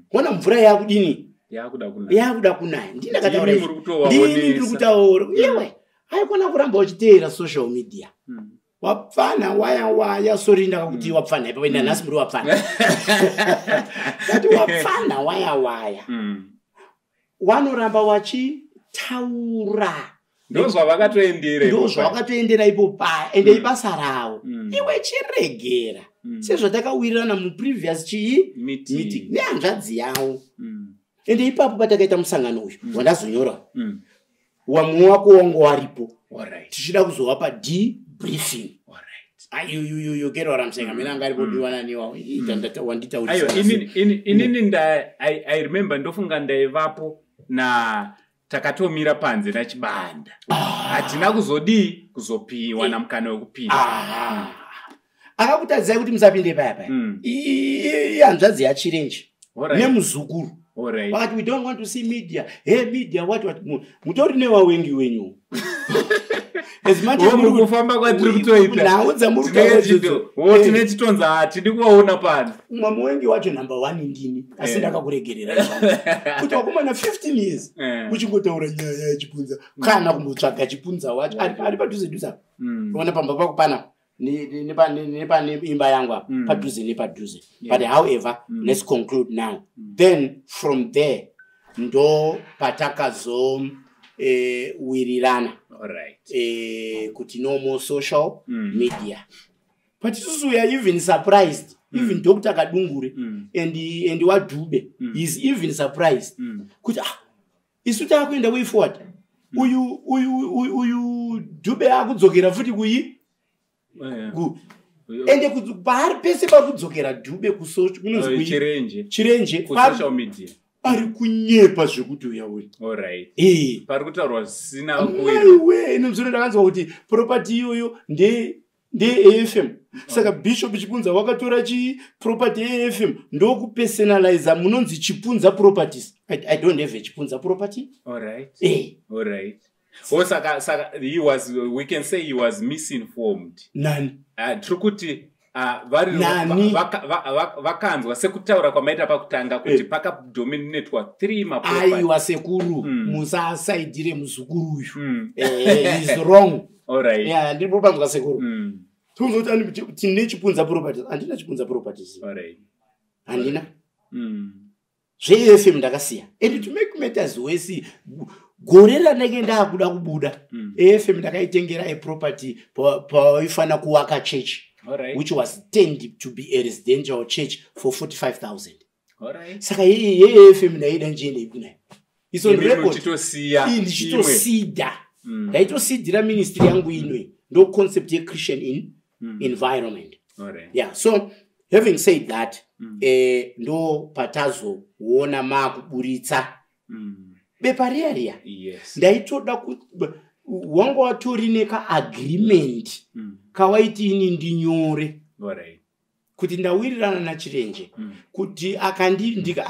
kuona mvura yakudini yakuda kunaya ndiri kutaura iwe haikona kuramba uchiteera social media wapfana waya sorry ndakakuti wapfana ipo wenda nhasi muri wapfana kuti wapfana waya wanoramba wachitaura ndozvavakatoendera ipo paya ende ibasa ravo iwe chiregera sezvatakawirirana muprevious chii meeting nehanzvadzi yavo ende ipapo patakaita musangano uyu wandazonyora wamwe wako wangu waripo tichida kuzovapa debriefing you get what I'm saying. Mina ngaribodiwa nani wao wandita ayo inini I remember ndofunga ndaivapo na takatomira panze nachibanda hatina kuzopiwa na mukana wekupinda akakutadzai kuti musapinde paya hanzvadzi yachirenji nemuzukuru wakati we don't want to see media media what mutori newawengi wenyu muri kufamba kwatiri kutoita tine chitonza hatidi kuvaona pano mwamwe wengi wacho number 1 ndini asi ndakakuregerera kuti wakomana 15 years uchingotaura nyaya yechipunza kana kumbotsvaga chipunza wacho ari padhuze ona pamba pako pana nepane imba yangu apa padhuze but however let's conclude now then from there ndo patakazo wirirana kuti no more social media but isusu ya even surprised even Dr. Kadungure and Wadube is even surprised kuti isu takuenda way forward uyu Dube akudzokera futi kuyi ende kuti pari pese pakudzokera Dube kunozwi chirenje social media ari kunyepa zvekuti uyawe pari kutaurwa zvisina kuwe nomzoro ndakanzwa kuti property iyoyo nde AFM saka Bishop Chipunza wakatora property AFM ndokupersonalize munonzi Chipunza properties. I don't have a Chipunza property. Saka we can say he was misinformed. Nani trukuti vakanzwa sekutaura kwamaita pakutanga kuti pakadominatwa 3 maproperty aiwa sekuru musasaidire muzukuru uyu is wrong ndipo panzwa sekuru tuzoti tine Chipunza properties andina Chipunza properties andina zveFM ndakasiya and to make matters worse gore ranenge ndakuda kubuda AFM ndakaitengera a property paifana kuwaka church which was tended to be a residential church for 45,000 saka AFM ndaida njende ikunayo is on record ndichitosida ndaitosidira ministry yangu inwe ndo concept ye Christian environment so having said that ndo patazoona makuburitsa bepa rearia ndaitoda wangu watori neka agreement kawaiti ini ndinyore kuti ndawirirana nachirenje kuti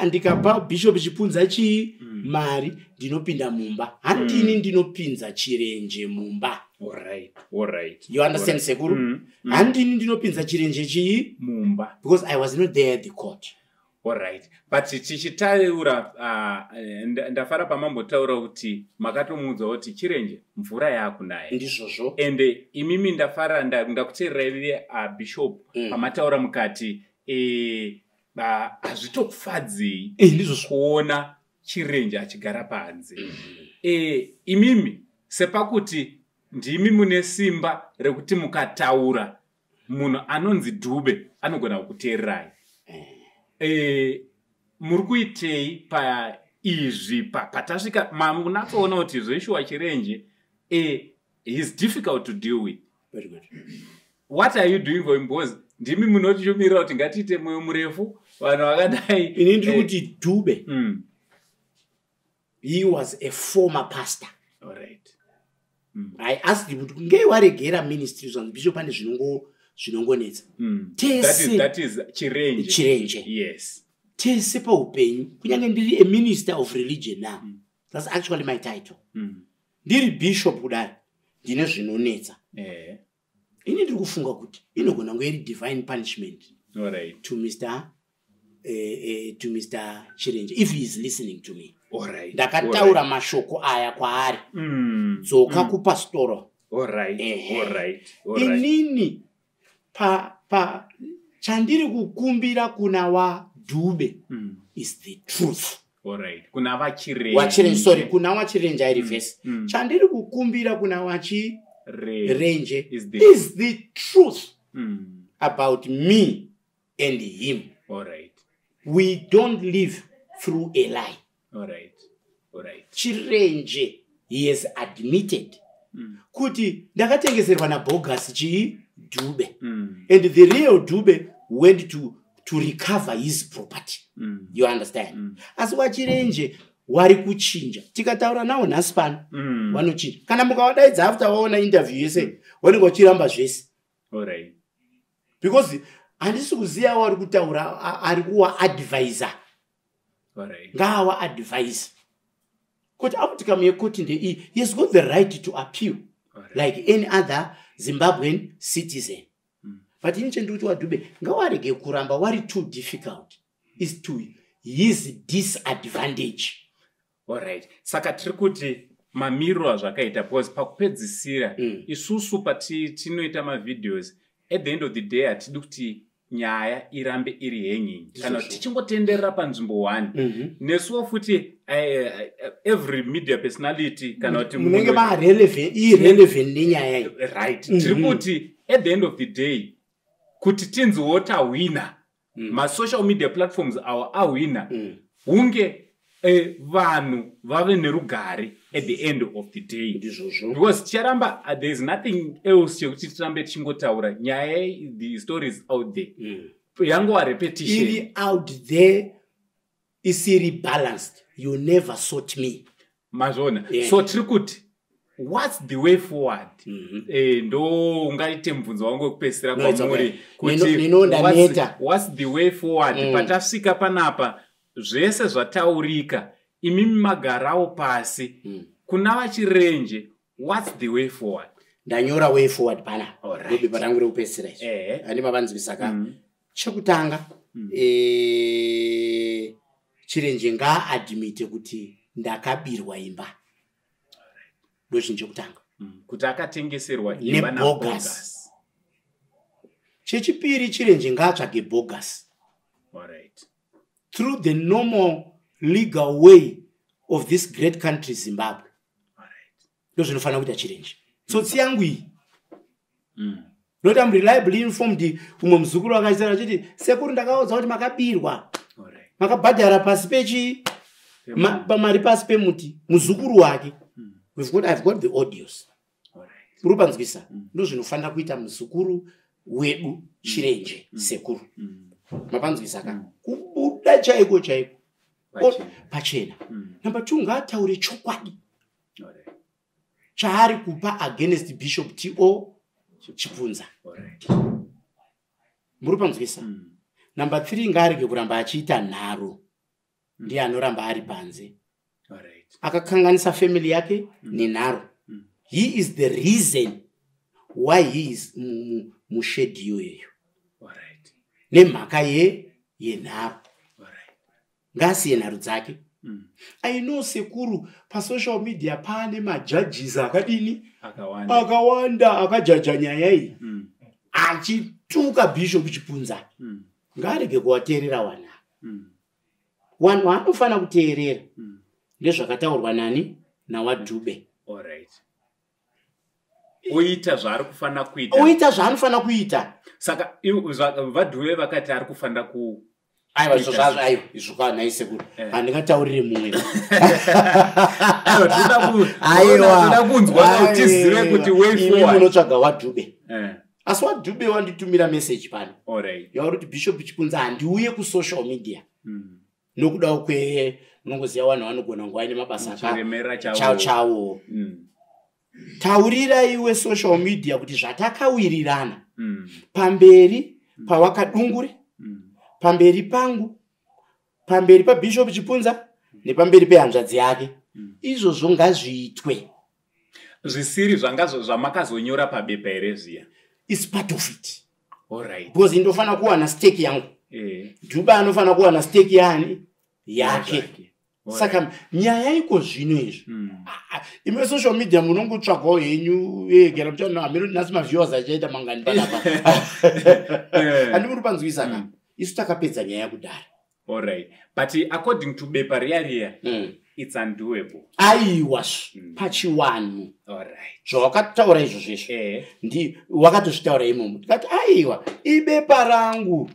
ndikapa Bishop Chipunza mari ndinopinda mumba handini ndinopinza chirenje mumba you understand sekuru handini ndinopinza chirenje mumba because I was not there at the court but tichitaura ndafara pamambotaura kuti makatomudza kuti chirenje mvura yakunaya ndizvozvo ende imimi ndafara ndakuteerera Bishop pamataura mukati hazvitokufadzei kuona chirenje achigara panze imimi sepakuti ndimi mune simba rekuti mukataura munhu anonzi Dube anogona kukuteererai muri kuitei paizvi patasvika munatsoona kuti Joshua Chirenje is difficult to deal with. Very good. What are you doing for him? Because ndimi munotichumira kuti ngatiite moyo murefu vanhu vakadai ini ndiri kuti Dube he was a former pastor. All right. I asked him kuti ngei waregera ministries on Bishop pane zvinongonetsa that is chirenje. Yes. Tese paupenyu kunyange ndiri a minister of religion now. That's actually my title. Ndiri bishop kudai ndine zvinonetsa. Ini ndiri kufunga kuti inogona kunge iri divine punishment. All right. To Mr. Chirenje if he is listening to me. All right. Ndakataura mashoko aya kwaari. Dzoka kupastora All right. Inini pa chandiri kukumbira kuna waDube is the truth. All right. Kuna wachirenje. Sorry, kuna wachirenje I reverse. Chandiri kukumbira kuna wachirenje is the truth about me and him. All right. We don't live through a lie. All right. Chirenje, he has admitted kuti ndakatengeserwa na bogus Dube. And the real Dube went to recover his property. You understand? As wachirenje wari kuchinja. Tikataura nawo nhasi pano vanochinja. Kana mukawadaidza after waona interview yese wanenge wachiramba zvese. All right. Because handisi kuziva wari kutaura ari kuwa advisor. All right. Ngawa advisor. Kuti aputika kuti he has got the right to appeal like any other Zimbabwean citizen. But in chenduti waDube ngawarege kuramba wari too difficult is to his disadvantage. All right. Saka tiri kuti mamiro azvakaita because pakupedzisira isusu tinoita mavideos at the end of the day atidi kuti nyaya irambe iri hanging kana tichingotenderera panzvimbo 1 nesuwo futi every media personality kana kuti munenge ma irrelevant nenyaya right tiri kuti at the end of the day kuti tinziwo tawina ma social media platforms awina hunge vanhu vave nerugare at the end of the day because ticharamba there is nothing else chekuti tirambe tichingotaura nyaya the stories out there yangowa repetition iri out there isiri balanced. You never sought me mazvona so tiri kuti what's the way forward ndo ungaite mubvunzo wangu wekupedzisira kwamuri kuti what's the way forward patasvika panapa zvese zvataurika imimi magarawo pasi kuna vachirenje what's the way forward. Ndanyora way forward pana ndobe patangu rekupedzisira izvo handi mavanzwisaka chekutanga chirenje ngaadmite kuti ndakabirwa imba ndochinhu chekutanga kuti akatengeserwa imba nebogus. Chechipiri chirenje ngaatsvage bogus through the normal legal way of this great country Zimbabwe. Ndo zvinofanira kuita chirenje. Tsotsi yangu iyi not I'm reliably informed umwe muzukuru akaisara achiti sekuru ndakaudza kuti makabirwa makabhadhara pasi pechi pamari pasi pemuti muzukuru wake. I've got the audios. Urupanzwisa ndo zvinofanira kuita muzukuru wedu chirenje sekuru mapanzwisaka kubuda chaiko pachena. Number 2 ngaataure chokwadi chaari kupa against Bishop T.O. Chipunza. Murupanzwisa. Number 3 ngaarege kuramba achiita nharo ndiye anoramba ari panze akakanganisa family yake nenharo. He is the reason why he is mushedi yoyo nemhaka yenharo ngasiye nharo dzake. I know sekuru pasocial media pane majudges akadini akawanda akajaja nyaya iyi achituka Bishop Chipunza. Ngarege kuwateerera wanhu vanofana kuteerera ndezvakataurwa nani nawaDube. oita zvaari kufanira kuita saka vaDube vakati ari kufanira ku aiwa izvo kwanhai sekuru handingataurire mumwe toda kunzwa kuti tizive kuti way forward munotsvaga waDube. Asi waDube wanditumira message pano yauri kuti Bishop Chipunza handiuye kusocial media nokudawo nongoziva vanhu vanogona nguva ine mabasa chavo. Taurira iwe social media kuti zvatakawirirana pamberi pawakadungure pamberi pangu pamberi paBishop Chipunza nepamberi pehanzvadzi yake izvozvo ngazviitwe zvisiri zvamakazonyora pabepa here ziya. Is part of it. Because ndofana kuwana stake yangu Dube anofana kuwana stake yake Saka nyaya iko zvino izvi. Ime social media munongotsvagawo henyu egera kuti amiro nasi maviewers achaita mangandana pa. Andimuri panzwisa ka. Isu takapedza nyaya kudara. All right. But according to Bepa Ria, it's undoable. Aiwa pachiwanu. All right. Zvawakataura izvo zveshe. Ndi wakatozvitaura imomo. Tikati aiwa ibepa rangu.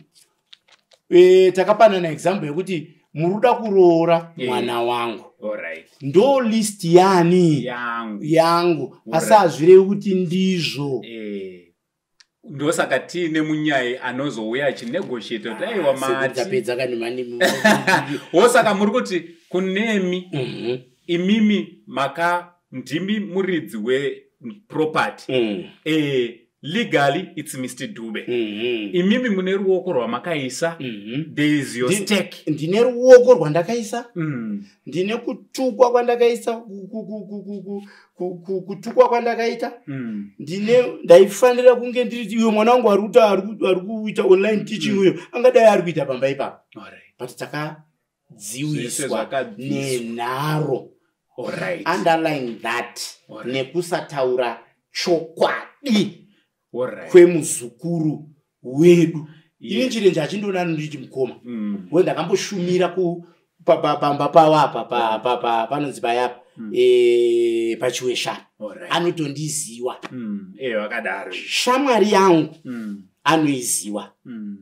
Takapana na example yekuti muruda kuroora mwana wangu. All right. Ndo list yani yangu. Asazvire kuti ndizvo. Ndosaka tine munyai anozouya achinegotiate kuti aiwa mati tapedza kani mani wosaka muri kuti kunemi imimi maka ndimi muridzi weproperty legally it's Mr. Dube imimi mune ruoko rwamakaisa there is your stake ndine ruoko rwandakaisa ndine kutukwa kwandakaisa kutukwa kwandakaita ndine ndaifanira kunge ndiri iwe mwana wangu ari kuita online teaching uyo angadai ari kuita pamba ipapo but takadziwiswa nenharo underline that nekusataura chokwadi kwemuzukuru wedu ini chirenje achindoona nditi mukoma we ndakamboshumira pamba pawapa panonzi payapa pachiwesha anotondiziwa wakadaro shamwari yangu anoiziwa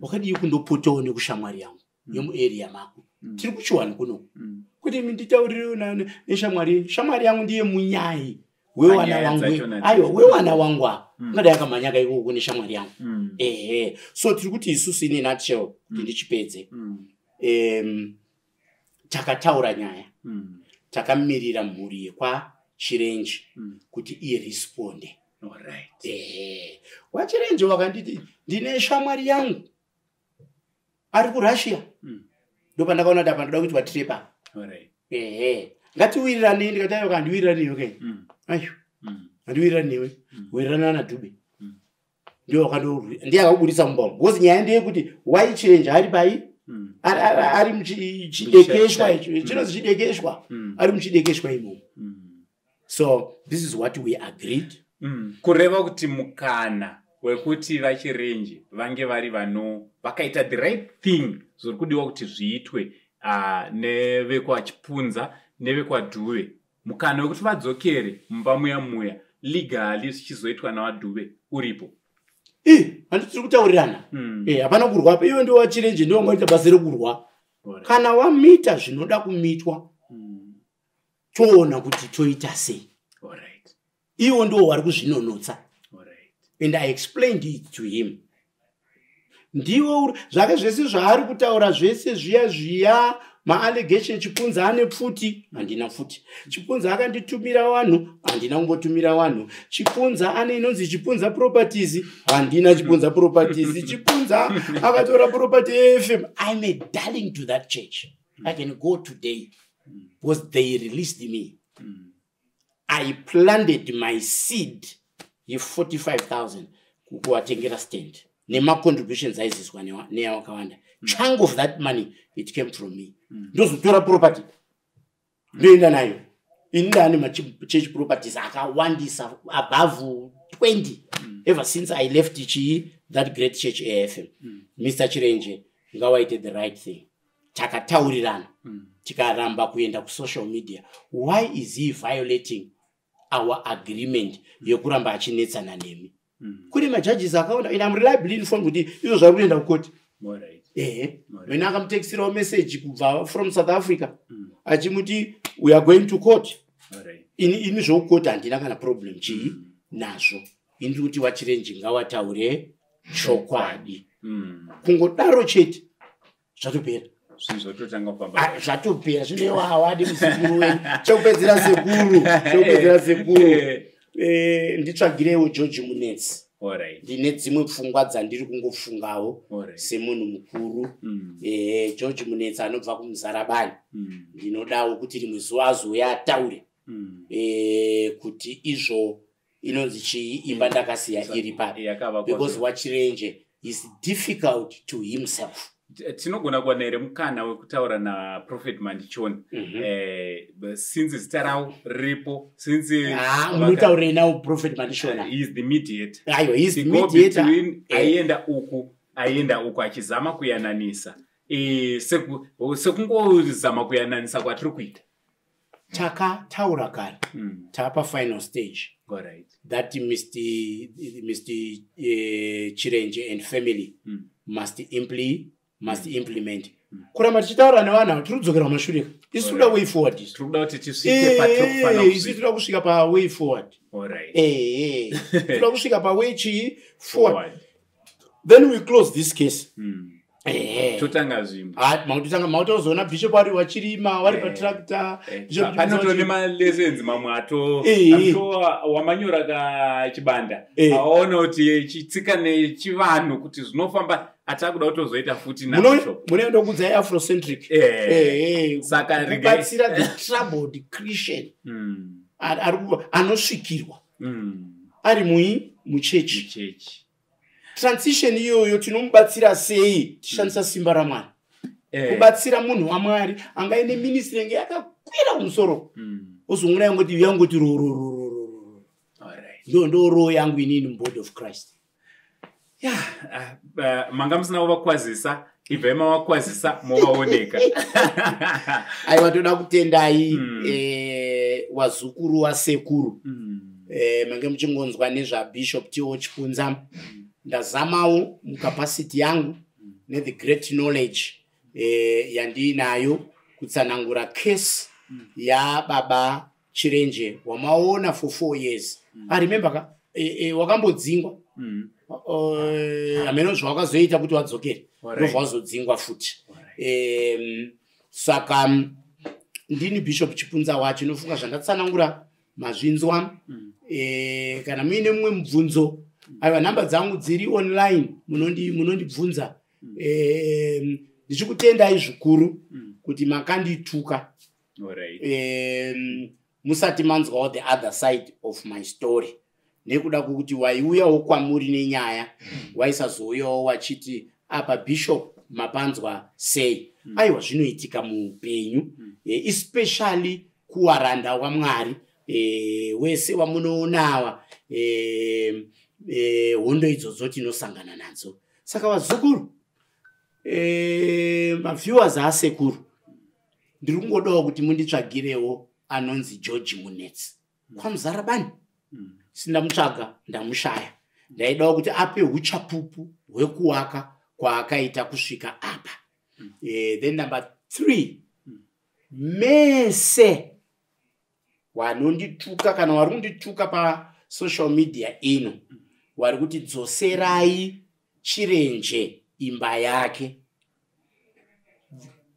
wakadii kundopotawo nekushamwari yangu yemuarea mako tiri kuchiwani kuno kuti nditaurirewo neshamwari yangu ndiye munyai wewana wangu aiwa wewana wangu ngada yakamanyaka ikoko neshamwari yangu so tiri kuti isusu ine nutshell kuti ndichipedze takataura nyaya takamirira mhuri yekwaChirenje kuti iresponde waChirenje wakanditi ndine shamwari yangu ari kuRussia ndopandakaona kuti apa ndoda kuti watirepa ngatiwirirane ndikati aiwa kandiwirirane okay ayo andiwirirane newe wirirana naDube ndiye akabudisa mumbamo because nyaya ndeyekuti waChirenje ari pai ari muchidekeshwa icho chinozi chidekeshwa ari muchidekeshwa imomo so this is what we agreed kureva kuti mukana wekuti vaChirenje vange vari vakaita the right thing zviri kudiwa kuti zviitwe nevekwaChipunza nevekwaDube mukana wekuti vadzokere mumba muya legally zvichizoitwa navaDube uripo handiti tiri kutaurirana hapana kurwa iwe ndiwo waChirenje ndiwo wangaita basa rekurwa kana wamita zvinoda kumitwa toona kuti toita sei iwo ndiwo wari kuzvinonotsa and I explained it to him ndiwo zvake zvese zvaari kutaura zvese zviya maallegation Chipunza ane pfuti handina pfuti Chipunza akanditumira vanhu handina kumbotumira vanhu Chipunza ane inonzi Chipunza properties handina Chipunza properties Chipunza akatora property FM. I'm a darling to that church. I can go today because they released me. I planted my seed ye45,000 kukuwatengera stand nema contributions aiziswa neyawakawanda chunk of that money it came from me ndozotora property ndoenda nayo indani machurch properties akawandisa above 20 ever since I left that great church AFM. Mr. Chirenje ngawaite the right thing takataurirana tikaramba kuenda ku social media why is he violating our agreement yekuramba achinetsana nemi kuri majudges akaona and I'm reliably informed kuti izvo zvari kuenda kukoti wena akamutekisirawo message kubva from South Africa achimuti we are going to court ini zvokukoti handina kana problem chii nazvo ini kuti waChirenje ngawataure chokwadi kungodaro chete zvatopera zvatopera zvinewa awadi muzukuru wenyu chokupedzera sekuru nditsvagirewo George Munetsi ndine dzimwe pfungwa dzandiri kungofungawo semunhu mukuru George Munetsi anobva kuMuzarabani ndinodawo kuti rimwe zuva azouya ataure kuti izvo inonzi chii imba ndakasiya iri papi because waChirenje is difficult to himself tinogona kuwana here mukana wekutaura naProfet Mandichoni since zita ravo riripo since munotaurei nawo Prophet Mandichoni he is the mediator. Aiwa, he is the mediator. Aienda uku achizama kuyananisa sekungozama kuyananisa kwatiri kuita. Takataura kare tapa final stage. Alright. That Mr. Chirenje and family must implement. Kuramba tichitaura nevanhu tiri kudzokera kumashure. Isi tinoda way forward. Tiri kuda kuti tisvike patirikufana kusvika. Isi tinoda kusvika pa way forward. Alright. Tinoda kusvika pa way forward. Then we close this case. Totanga zvimbo. Mautotanga mautozoona bishop wari wachirima wari patractor. Panotone malessons mamwe ato wamanyora kachibanda. Aona kuti chitsika nechivanhu kuti zvinofamba atakuda kutozoita futi na bishop. Munoenda kudzai Afrocentric. Saka rigatsira the troubled Christian. Anosvikirwa. Ari muchechi. Transition iyoyo tinomubatsira sei tishandisa simba raMwari. Kubatsira munhu waMwari angaine ministry yenge yakakwira kumusoro. Uzongona yangoti ro. Alright. Ndo ro yangu inini body of Christ. Manga musina kuvakwazisa ibvema vakwazisa movaoneka. Aiwa toda kutendai wazukuru wasekuru. Mange muchingonzwa nezvaBishop T.O. Chipunza. Ndazamawo mukapasiti yangu the great knowledge yandinayo kutsanangura case ya baba Chirenje wamaona for 4 years. I remember wakambodzingwa. Ameno zvawakazoita kuti wadzokere. Ndozvazodzingwa futi. Saka ndini Bishop Chipunza wacho nofunga zvandatsanangura mazvinzwa. Kana muine mumwe mubvunzo aiwa namba dzangu dziri online munondibvunza. Ndichikutendai zvikuru kuti makandituka. Musati manzwawo the other side of my story. Nekuda kuti waiuyawo kwamuri nenyaya waisazouyawo wachiti apa Bishop mapanzwa sei. Aiwa zvinoitika muupenyu, especially kuwaranda waMwari wese wamunoonawa hondo idzodzo tinosangana nadzo. Saka wazukuru maviewers asekuru ndiri kungodawo kuti munditsvagirewo anonzi George Munetsi kwamuzarabani. Sindamutsvaga ndamushaya. Ndaidawo kuti ape uchapupu hwekuwaka kwaakaita kusvika apa. Then number 3, mese wanondituka kana wari kundituka pa social media ino wari kuti dzoserai Chirenje imba yake.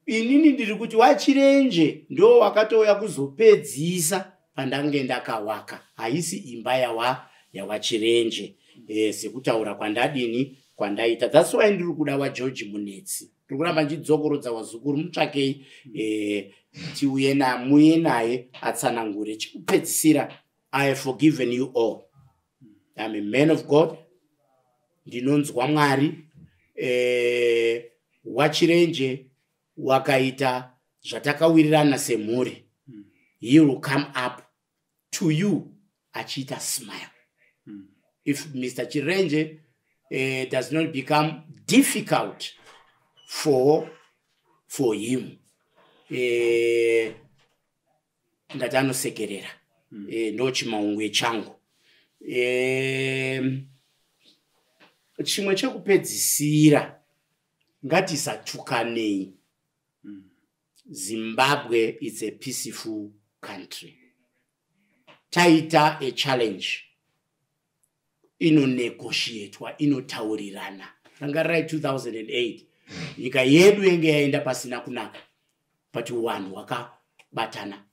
Inini ndiri kuti waChirenje ndo wakatouya kuzopedzisa pandange ndakawaka. Haisi imba yawaChirenje. Sekutaura kwandadini kwandaita. That's why ndiri kuda waGeorge Munetsi. Ndiri kuramba ndidzokorodza wazukuru mutsvakei tiuye naye atsanangure. Chikupedzisira, I have forgiven you all. I'm a man of God. Ndinonzwa Mwari. waChirenje wakaita zvatakawirirana semhuri. He will come up to you achita smile. If Mr. Chirenje does not become difficult for him, ndatanosekerera. Ndo chimaungwe changu. Chimwe chekupedzisira ngatisatukanei. Zimbabwe is a peaceful country. Taita a challenge. Inonegotiatwa, inotaurirana. Rangarai 2008. Nyika yedu yenge yaenda pasina kunaka. But one wakabatana.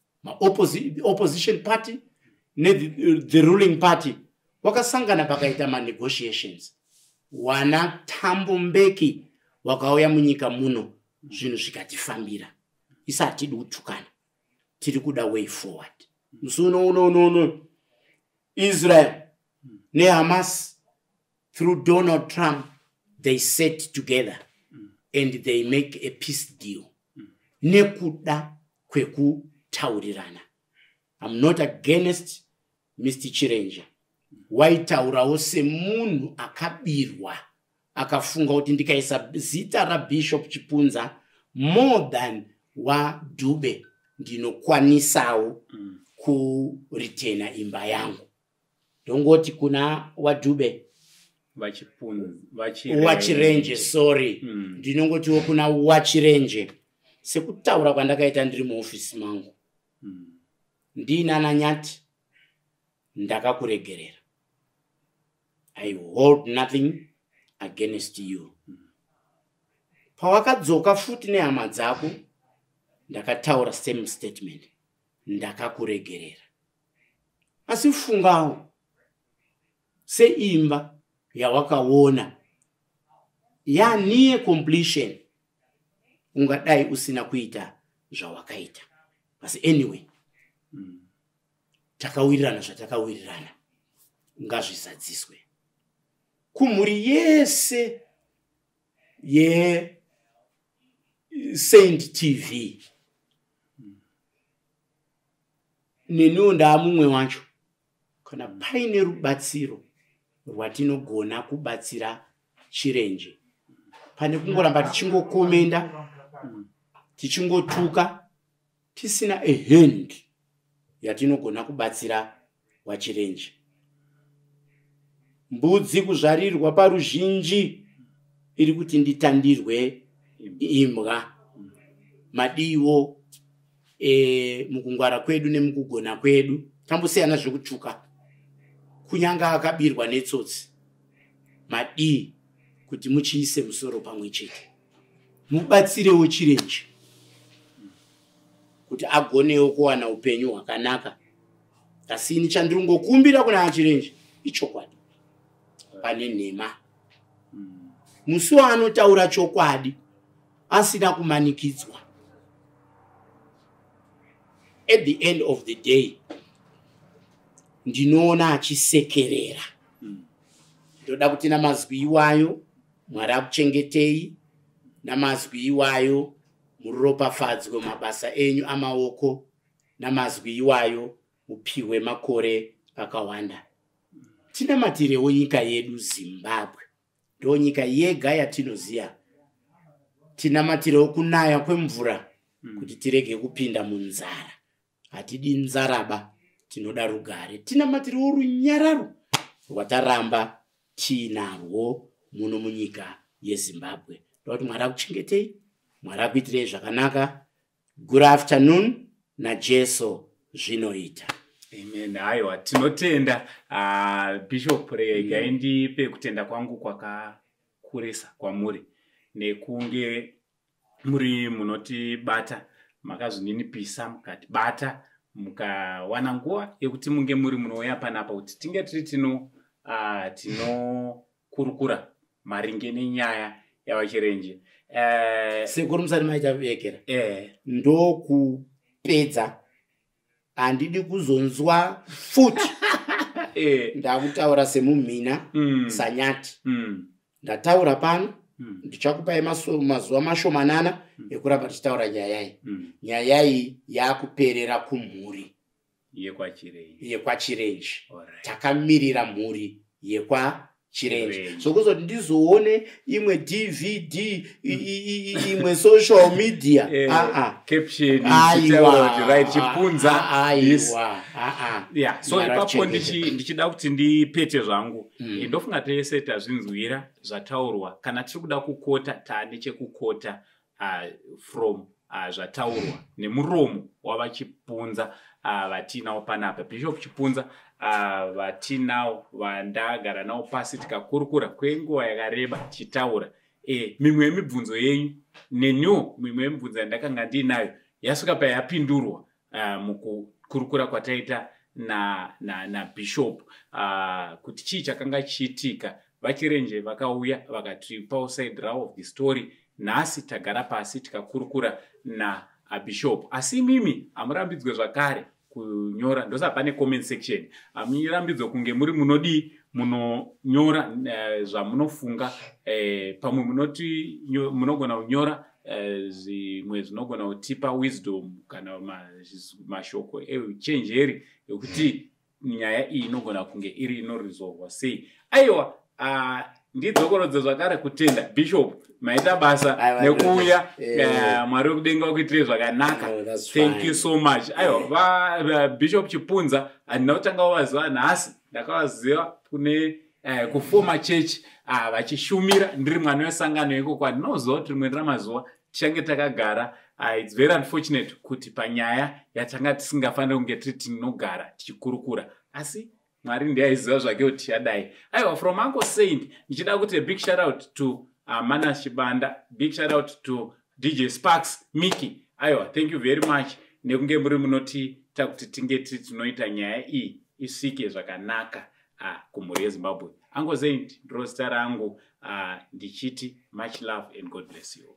Opposition party, the ruling party. Wakasangana pakaita negotiations. Wana Tambo Mbeki wakauya munyika muno. Zvinhu zvikatifambira. Isati dutukana. Tiri kuda way forward. So no. Israel ne Hamas through Donald Trump they sat together and they make a peace deal. Nekuda kwekutaurirana. I'm not against Mr. Chirenje. Waitaurawo semunhu akabirwa akafunga kuti ndikaisa zita raBishop Chipunza more than waDube ndinokwanisawo kuritena imba yangu. Ndongoti kuna waDube waChirenje, sorry. Ndinongotiwo kuna waChirenje. Sekutaura kwandakaita ndiri muofisi mangu. Ndinana Nyati ndakakuregerera. I hold nothing against you. Pawakadzoka futi nehama dzako ndakataura same statement. Ndakakuregerera. Asi fungawo seimba yawakaona yaniye completion ungadai usina kuita zvawakaita. Asi anyway, takawirirana zvatakawirirana ngazvizadziswe. Kumhuri yese ye Saint TV neniwo ndaamumwe wacho, kana paine rubatsiro rwatinogona kubatsira Chirenje, pane kungoramba tichingokomenda tichingotuka tisina a hand yatinogona kubatsira waChirenje. Mbudzi kuzvarirwa paruzhinji iri kuti nditandirwe imbwa. Madiwo mukungwara kwedu nemukugona kwedu tambosiyana zvekutuka. Kunyanga akabirwa netsotsi. Madi kuti muchiise musoro pamwe chete. Mubatsirewo Chirenje kuti agonewo kuwana upenyu hwakanaka. Asi ini chandiringokumbira kuna Chirenje ichokwadi. Pane nhema. Musi waanotaura chokwadi asina kumanikidzwa. At the end of the day ndinoona achisekerera. Ndoda kuti namazwi iwayo Mwari akuchengetei, namazwi iwayo muropafadzwe mabasa enyu amaoko, namazwi iwayo mupiwe makore akawanda. Tinamatirewo nyika yedu Zimbabwe. Ndo nyika yega yatinoziya. Tinamatirewo kunaya kwemvura kuti tirege kupinda munzara. Hatidi nzaraba, tinoda rugare. Tinamatirewo runyararo rwataramba tinarwo muno munyika yeZimbabwe. Ndoti Mwari akuchengetei, Mwari akuitirei zvakanaka. Good afternoon naJesu zvinoita. Amen. Aiwa, tinotenda Bishop regai ndipe kutenda kwangu kwakakurisa kwamuri nekunge muri munotibata, makazvininipisa mukatibata, mukawana nguva yekuti munge muri munouya panapa kuti tinge tiri tinokurukura maringe nenyaya yavaChirenje. Sekuru musati maita vekera. Ndokupedza. Handidi kuzonzwa futi. Ndakutaura semumhina Sanyati. Ndataura pano, ndichakupai mazuva mashomanana ekuramba tichitaura nyayai. Nyayai yakuperera kumhuri yekwaChirenje. Takamirira mhuri yekwaChirenje. Sokuzoti ndizoone imwe DVD, imwe social media. Caption Chipunza. Yeah, so ipapo ndichida kuti ndipete zvangu. Ndofunga tese tazvinzwira zvataurwa. Kana tiri kuda kukota tane chekukota from zvataurwa nemuromo wavaChipunza vatinawo panapa. Bishop Chipunza vatinawo vandagara nawo pasi tikakurukura kwenguva yakareba tichitaura. Mimwe yemibvunzo yenyu neniwo mimwe yemibvunzo yandakanga ndinayo yasvika payapindurwa mukukurukura kwataita na Bishop kuti chii chakanga chiitika. VaChirenje vakauya vakatipawo side raw of the story. Nhasi tagara pasi tikakurukura na Bishop. Asi mimi amurambidzwe zvakare kunyora, ndosa pane comment section. Amurambidzwe kunge muri munodi munonyora zvamunofunga pamwe munoti munogona kunyora zvimwe zvinogona kutipa wisdom kana mashoko euchenjeri ekuti nyaya iyi inogona kunge iri inorizorwa sei. Aiwa ndidzokorodze zvakare kutenda Bishop maita basa nekuuya Mwari wekudenga kuitire zvakanaka. Thank you so much. Aiwa Bishop Chipunza handina kutanga waziva nhasi, ndakavaziva kune kufoma church vachishumira ndiri mwana wesangano iko kwandinoziva kuti rimwe ramazuva tichange takagara. It's very unfortunate kuti panyaya yatanga tisingafaniri kunge tiri tinogara tichikurukura, asi Mwari ndiye aiziva zvake kuti yadai. Aiwa, from Uncle Saint ndichida kuti a big shout out to Manas Chibanda, big shout out to DJ Sparks Mickey. Aiwa, thank you very much nekunge muri munoti takuti tinge tinoita nyaya iyi isvike zvakanaka kumhuri yeZimbabwe. Uncle Saint ndiro zita rangu, ndichiti much love and God bless you.